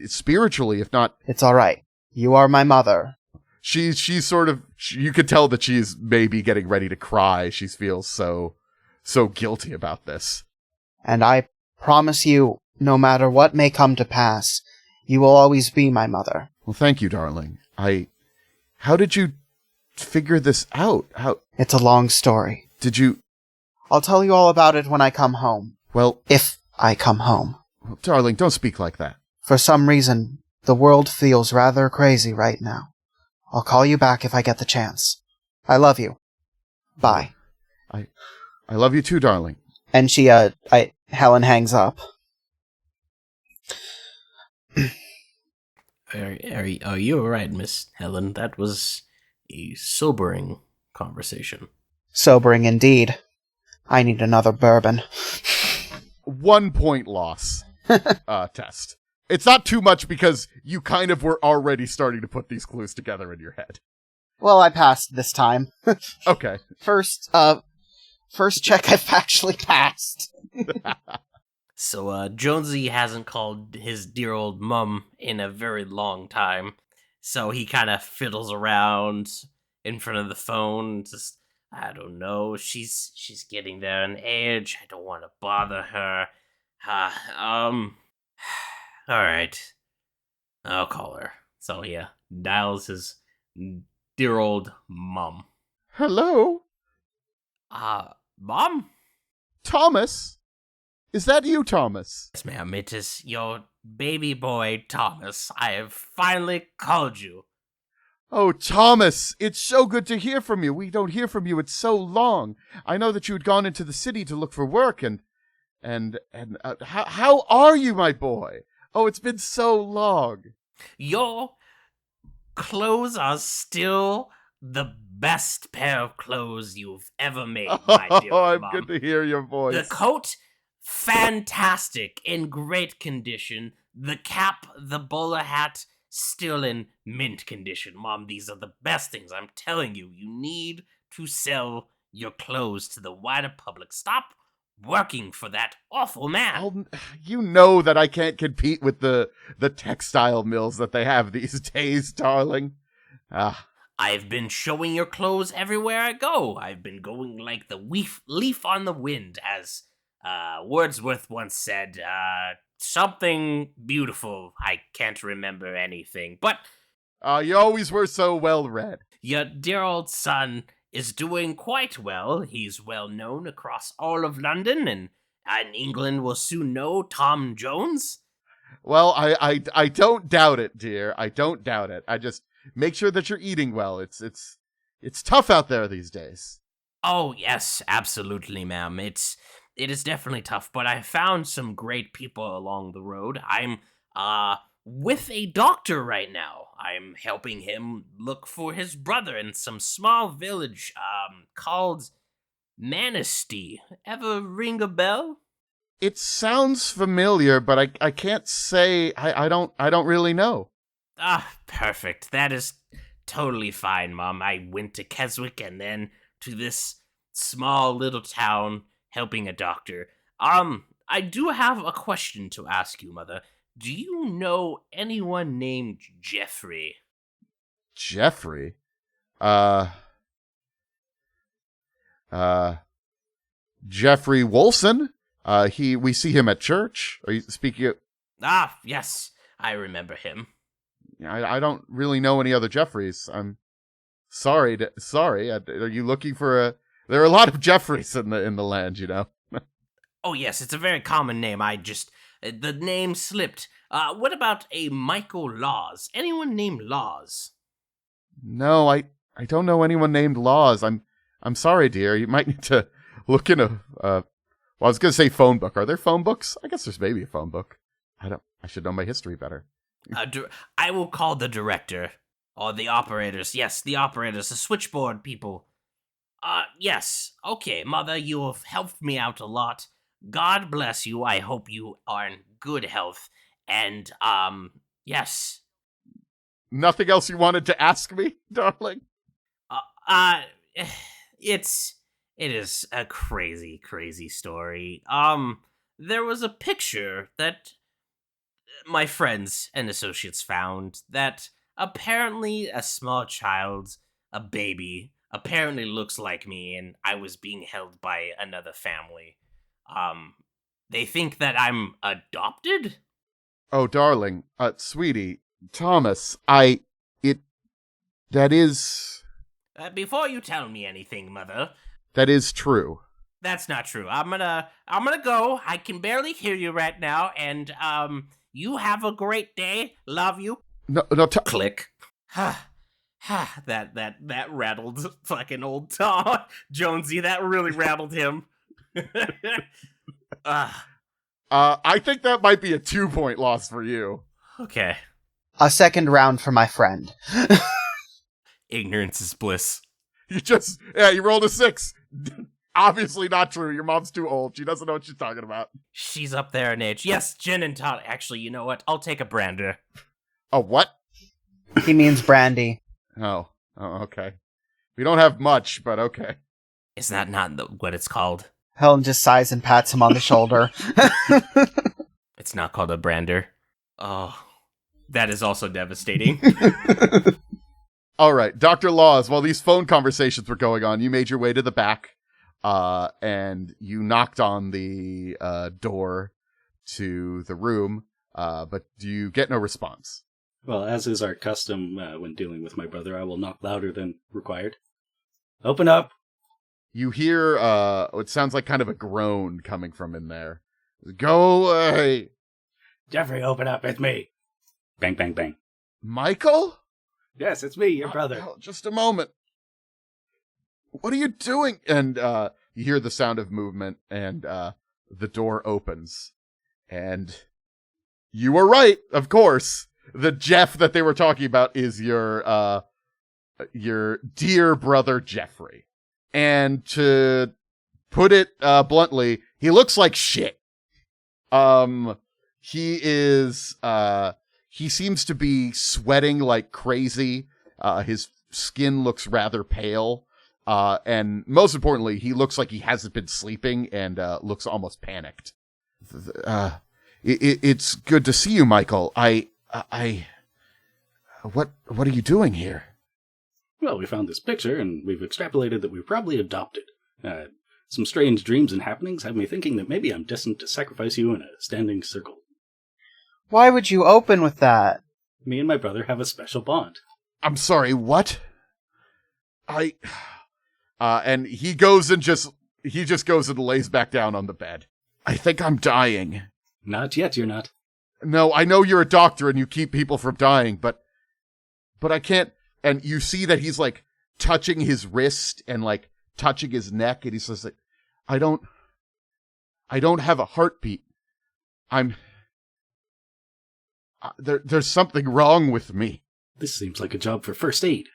spiritually, if not. It's all right. You are my mother. She's sort of, you could tell that she's maybe getting ready to cry. She feels so guilty about this. And I promise you, no matter what may come to pass, you will always be my mother. Well, thank you, darling. How did you figure this out? It's a long story. Did you? I'll tell you all about it when I come home. Well, if I come home. Well, darling, don't speak like that. For some reason, the world feels rather crazy right now. I'll call you back if I get the chance. I love you. Bye. I love you too, darling. And Helen hangs up. Are you all right, Miss Helen? That was a sobering conversation. Sobering indeed. I need another bourbon. 1 point loss. Test. It's not too much because you kind of were already starting to put these clues together in your head. Well, I passed this time. Okay. First check I've actually passed. So, Jonesy hasn't called his dear old mum in a very long time, so he kind of fiddles around in front of the phone, just, I don't know, she's getting there in age, I don't want to bother her, alright, I'll call her. So, yeah, dials his dear old mum. Hello? Mom? Thomas? Is that you, Thomas? Yes, ma'am, it is your baby boy, Thomas. I have finally called you. Oh, Thomas, it's so good to hear from you. We don't hear from you in so long. I know that you had gone into the city to look for work, and how are you, my boy? Oh, it's been so long. Your clothes are still the best pair of clothes you've ever made, my dear I'm Mom. good to hear your voice. The coat, fantastic, in great condition. The cap, the bowler hat, still in mint condition. Mom, these are the best things. I'm telling you, you need to sell your clothes to the wider public. Stop working for that awful man. You know that I can't compete with the textile mills that they have these days, darling. I've been showing your clothes everywhere I go. I've been going like the leaf on the wind, as Wordsworth once said. Something beautiful. I can't remember anything, but you always were so well read. Your dear old son is doing quite well. He's well known across all of London, and England will soon know Tom Jones. Well, I don't doubt it, dear. I don't doubt it. I just make sure that you're eating well. It's tough out there these days. Oh, yes, absolutely, ma'am. It is definitely tough, but I found some great people along the road. I'm with a doctor right now. I'm helping him look for his brother in some small village called Manistee. Ever ring a bell? It sounds familiar, but I can't say I don't really know. Perfect. That is totally fine, Mom. I went to Keswick and then to this small little town helping a doctor. I do have a question to ask you, Mother. Do you know anyone named Jeffrey? Jeffrey? Jeffrey Wolson? We see him at church. Are you speaking of... Yes, I remember him. I don't really know any other Jeffreys. I'm sorry. Are you looking for there are a lot of Jeffreys in the land, you know? Oh, yes, it's a very common name. The name slipped. What about a Michael Laws? Anyone named Laws? No, I don't know anyone named Laws. I'm sorry, dear. You might need to look in I was going to say phone book. Are there phone books? I guess there's maybe a phone book. I should know my history better. I will call the director. Or the operators. Yes, the operators. The switchboard people. Yes. Okay, Mother, you have helped me out a lot. God bless you. I hope you are in good health. And, yes. Nothing else you wanted to ask me, darling? It is a crazy, crazy story. There was a picture that my friends and associates found that apparently a small child, a baby, apparently looks like me, and I was being held by another family. They think that I'm adopted? Oh, darling, sweetie, Thomas, that is... Before you tell me anything, Mother. That is true. That's not true. I'm gonna go. I can barely hear you right now, and, you have a great day. Love you. No, Click. that rattled fucking old Tom Jonesy. That really rattled him. I think that might be a 2-point loss for you. Okay. A second round for my friend. Ignorance is bliss. You rolled a 6. Obviously not true. Your mom's too old. She doesn't know what she's talking about. She's up there in age. Yes, gin and tonic. Actually, you know what? I'll take a brander. A what? He means brandy. Oh, okay. We don't have much, but okay. Is that not what it's called? Helen just sighs and pats him on the shoulder. It's not called a brander. Oh, that is also devastating. All right, Dr. Laws, while these phone conversations were going on, you made your way to the back, and you knocked on the door to the room, but you get no response. Well, as is our custom when dealing with my brother, I will knock louder than required. Open up! You hear what sounds like kind of a groan coming from in there. Go away! Jeffrey, open up, it's me! Bang, bang, bang. Michael? Yes, it's me, your brother. Just a moment. What are you doing? And you hear the sound of movement, and the door opens. And you were right, of course. The Jeff that they were talking about is your dear brother Jeffrey. And to put it bluntly, he looks like shit. He seems to be sweating like crazy. His skin looks rather pale. And most importantly, he looks like he hasn't been sleeping and looks almost panicked. It's good to see you, Michael. What are you doing here? Well, we found this picture, and we've extrapolated that we're probably adopted. Some strange dreams and happenings have me thinking that maybe I'm destined to sacrifice you in a standing circle. Why would you open with that? Me and my brother have a special bond. I'm sorry, what? And he goes and just goes and lays back down on the bed. I think I'm dying. Not yet, you're not. No, I know you're a doctor and you keep people from dying, but I can't. And you see that he's like touching his wrist and like touching his neck, and he says like, I don't have a heartbeat. There's something wrong with me. This seems like a job for first aid.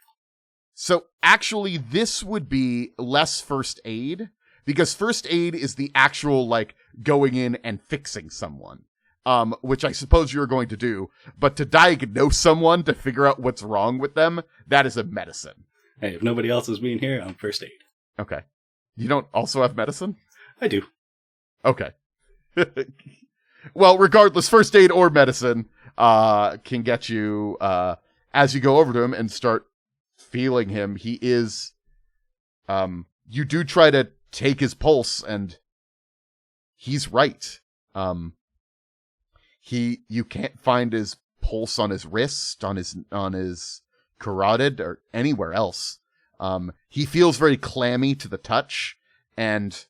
So actually, this would be less first aid, because first aid is the actual like going in and fixing someone, which I suppose you're going to do. But to diagnose someone, to figure out what's wrong with them, that is a medicine. Hey, if nobody else is being here, I'm first aid. Okay. You don't also have medicine? I do. Okay. Well, regardless, first aid or medicine can get you, as you go over to him and start feeling him. He is, you do try to take his pulse, and he's right. You can't find his pulse on his wrist, on his carotid, or anywhere else. He feels very clammy to the touch, and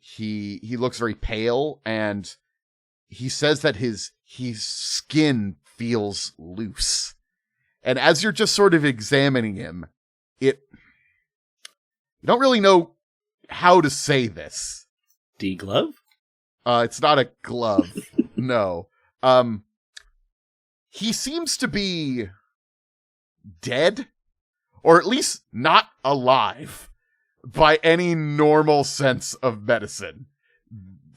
he looks very pale, and he says that his skin feels loose. And as you're just sort of examining him, you don't really know how to say this. D-glove? It's not a glove. No. He seems to be dead, or at least not alive by any normal sense of medicine.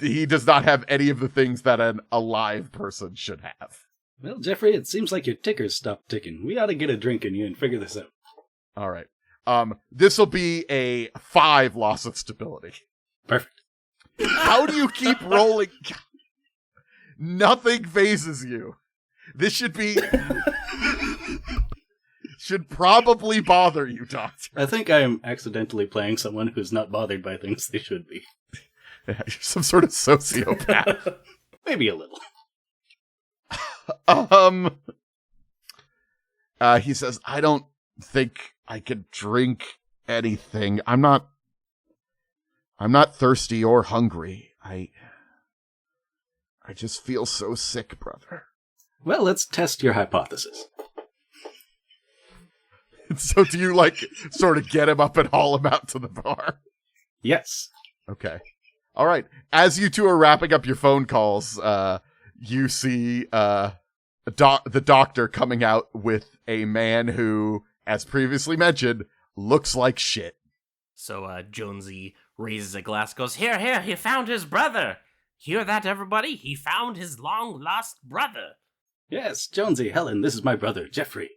He does not have any of the things that an alive person should have. Well, Jeffrey, it seems like your ticker's stopped ticking. We ought to get a drink in you and figure this out. All right. This will be a 5 loss of stability. Perfect. How do you keep rolling? Nothing phases you. This should probably bother you, Doctor. I think I am accidentally playing someone who's not bothered by things they should be. Yeah, you're some sort of sociopath. Maybe a little. He says, I don't think I could drink anything. I'm not thirsty or hungry. I just feel so sick, brother. Well, let's test your hypothesis. So do you, like, sort of get him up and haul him out to the bar? Yes. Okay. All right. As you two are wrapping up your phone calls, you see the doctor coming out with a man who, as previously mentioned, looks like shit. So Jonesy raises a glass, goes, Here, he found his brother. Hear that, everybody? He found his long-lost brother. Yes, Jonesy, Helen, this is my brother, Jeffrey.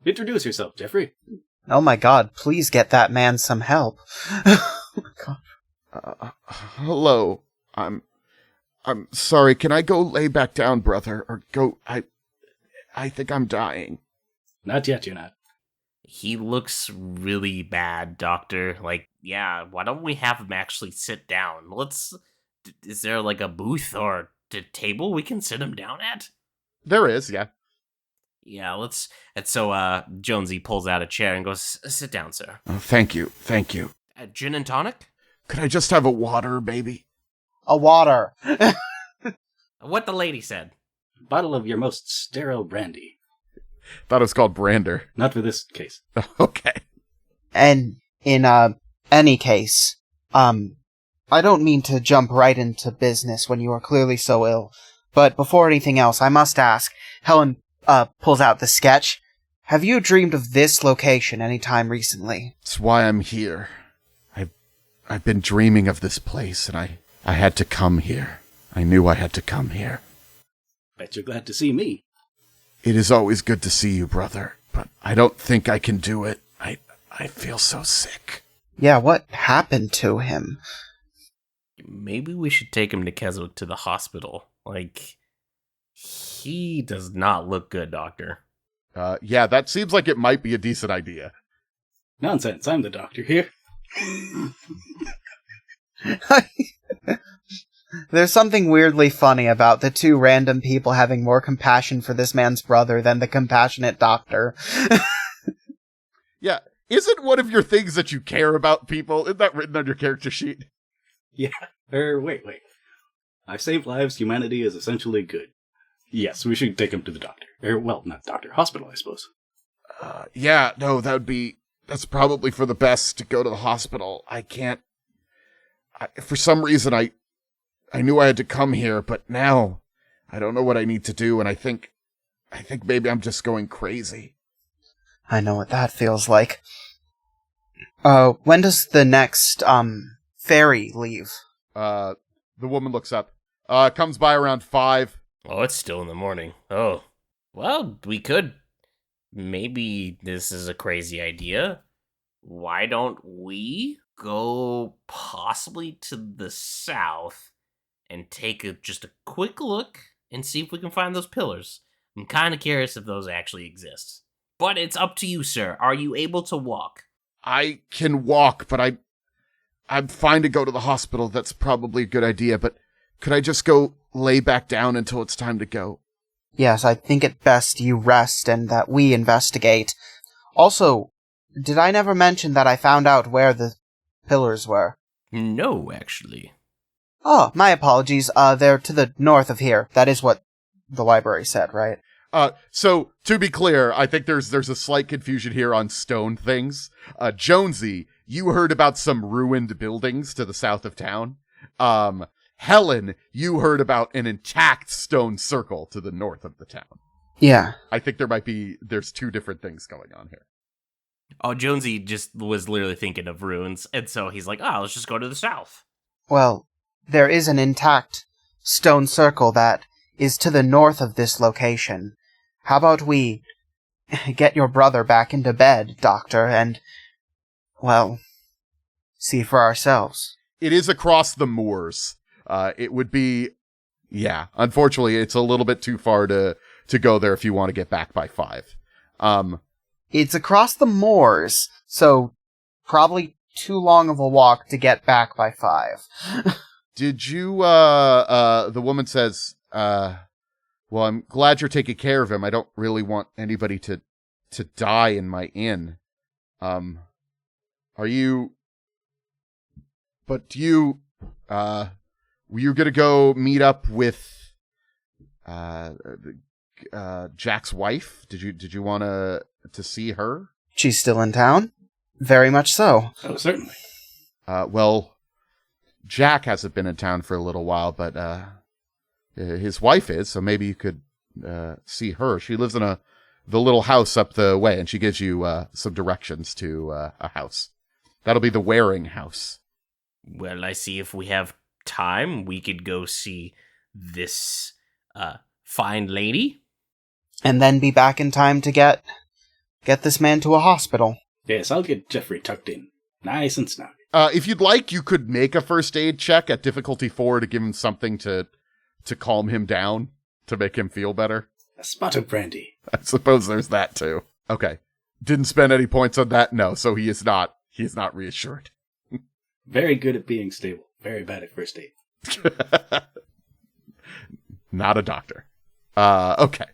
Introduce yourself, Jeffrey. Oh my god, please get that man some help. Oh my god. Hello. I'm sorry. Can I go lay back down, brother? Or go... I think I'm dying. Not yet, you're not. He looks really bad, Doctor. Like, yeah, why don't we have him actually sit down? Is there like a booth or a table we can sit him down at? There is, yeah. Yeah, and so Jonesy pulls out a chair and goes, Sit down, sir. Oh, thank you. Gin and tonic? Could I just have a water, baby? A water. What the lady said. Bottle of your most sterile brandy. Thought it was called Brander. Not for this case. Okay. And in any case, I don't mean to jump right into business when you are clearly so ill, but before anything else, I must ask, Helen pulls out the sketch. Have you dreamed of this location any time recently? It's why I'm here. I've been dreaming of this place, and I had to come here. I knew I had to come here. Bet you're glad to see me. It is always good to see you, brother, but I don't think I can do it. I feel so sick. Yeah, what happened to him? Maybe we should take him to Keswick to the hospital. Like, he does not look good, Doctor. Yeah, that seems like it might be a decent idea. Nonsense, I'm the doctor here. There's something weirdly funny about the two random people having more compassion for this man's brother than the compassionate doctor. Yeah, isn't one of your things that you care about people? Isn't that written on your character sheet? Yeah. Wait. I've saved lives. Humanity is essentially good. Yes, we should take him to the doctor. Well, not doctor. Hospital, I suppose. Yeah, no, that's probably for the best to go to the hospital. For some reason, I knew I had to come here, but now I don't know what I need to do, and I think maybe I'm just going crazy. I know what that feels like. When does the next, ferry leave? The woman looks up. Comes by around 5. Oh, it's still in the morning. Oh. Well, we could. Maybe this is a crazy idea. Why don't we go possibly to the south and take just a quick look and see if we can find those pillars? I'm kind of curious if those actually exist. But it's up to you, sir. Are you able to walk? I can walk, but I'm fine to go to the hospital. That's probably a good idea, but could I just go lay back down until it's time to go? Yes, I think it best you rest and that we investigate. Also, did I never mention that I found out where the pillars were? No, actually. Oh, my apologies. They're to the north of here. That is what the library said, right? So to be clear, I think there's a slight confusion here on stone things. Jonesy, you heard about some ruined buildings to the south of town. Helen, you heard about an intact stone circle to the north of the town. Yeah. I think there's two different things going on here. Oh, Jonesy just was literally thinking of ruins, and so he's like, let's just go to the south. Well, there is an intact stone circle that is to the north of this location. How about we get your brother back into bed, Doctor, and, well, see for ourselves? It is across the moors. It would be, yeah, unfortunately, it's a little bit too far to go there if you want to get back by 5. It's across the moors, so probably too long of a walk to get back by 5. Did you, the woman says, well, I'm glad you're taking care of him. I don't really want anybody to die in my inn. Were you gonna go meet up with, Jack's wife? Did you want to see her? She's still in town? Very much so. Oh, certainly. Well, Jack hasn't been in town for a little while, but, his wife is, so maybe you could see her. She lives in the little house up the way, and she gives you some directions to a house. That'll be the Waring house. Well, I see if we have time, we could go see this fine lady. And then be back in time to get this man to a hospital. Yes, I'll get Jeffrey tucked in. Nice and snug. If you'd like, you could make a first aid check at difficulty 4 to give him something to calm him down, to make him feel better. A spot of brandy. I suppose there's that too. Okay. Didn't spend any points on that? No, so he is not reassured. Very good at being stable. Very bad at first aid. Not a doctor. Okay.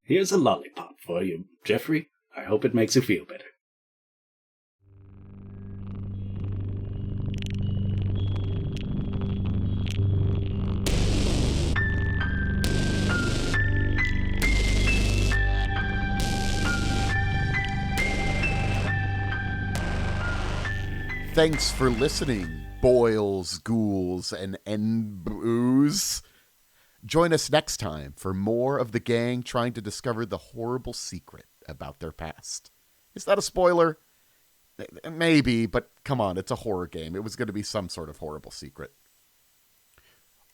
Here's a lollipop for you, Jeffrey. I hope it makes you feel better. Thanks for listening, boils, ghouls, and enboos. Join us next time for more of the gang trying to discover the horrible secret about their past. Is that a spoiler? Maybe, but come on, it's a horror game. It was going to be some sort of horrible secret.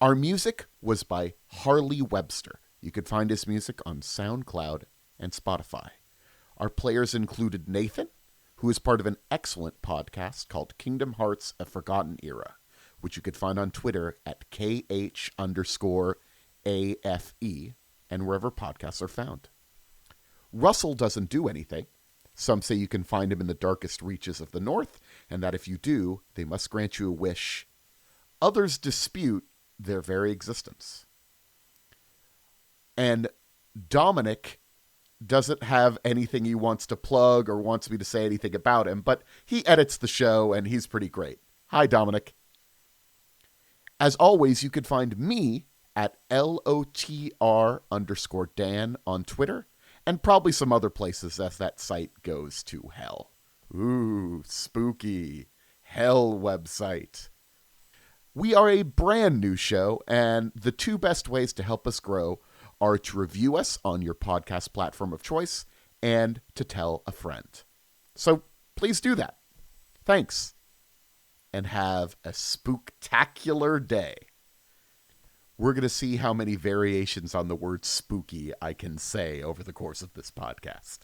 Our music was by Harley Webster. You could find his music on SoundCloud and Spotify. Our players included Nathan, who is part of an excellent podcast called Kingdom Hearts: A Forgotten Era, which you could find on Twitter at KH_AFE and wherever podcasts are found. Russell doesn't do anything. Some say you can find him in the darkest reaches of the North, and that if you do, they must grant you a wish. Others dispute their very existence. And Dominic doesn't have anything he wants to plug or wants me to say anything about him, but he edits the show and he's pretty great. Hi, Dominic. As always, you could find me at LOTR_Dan on Twitter, and probably some other places as that site goes to hell. Ooh, spooky. Hell website. We are a brand new show, and the two best ways to help us grow are to review us on your podcast platform of choice and to tell a friend. So please do that. Thanks. And have a spooktacular day. We're going to see how many variations on the word spooky I can say over the course of this podcast.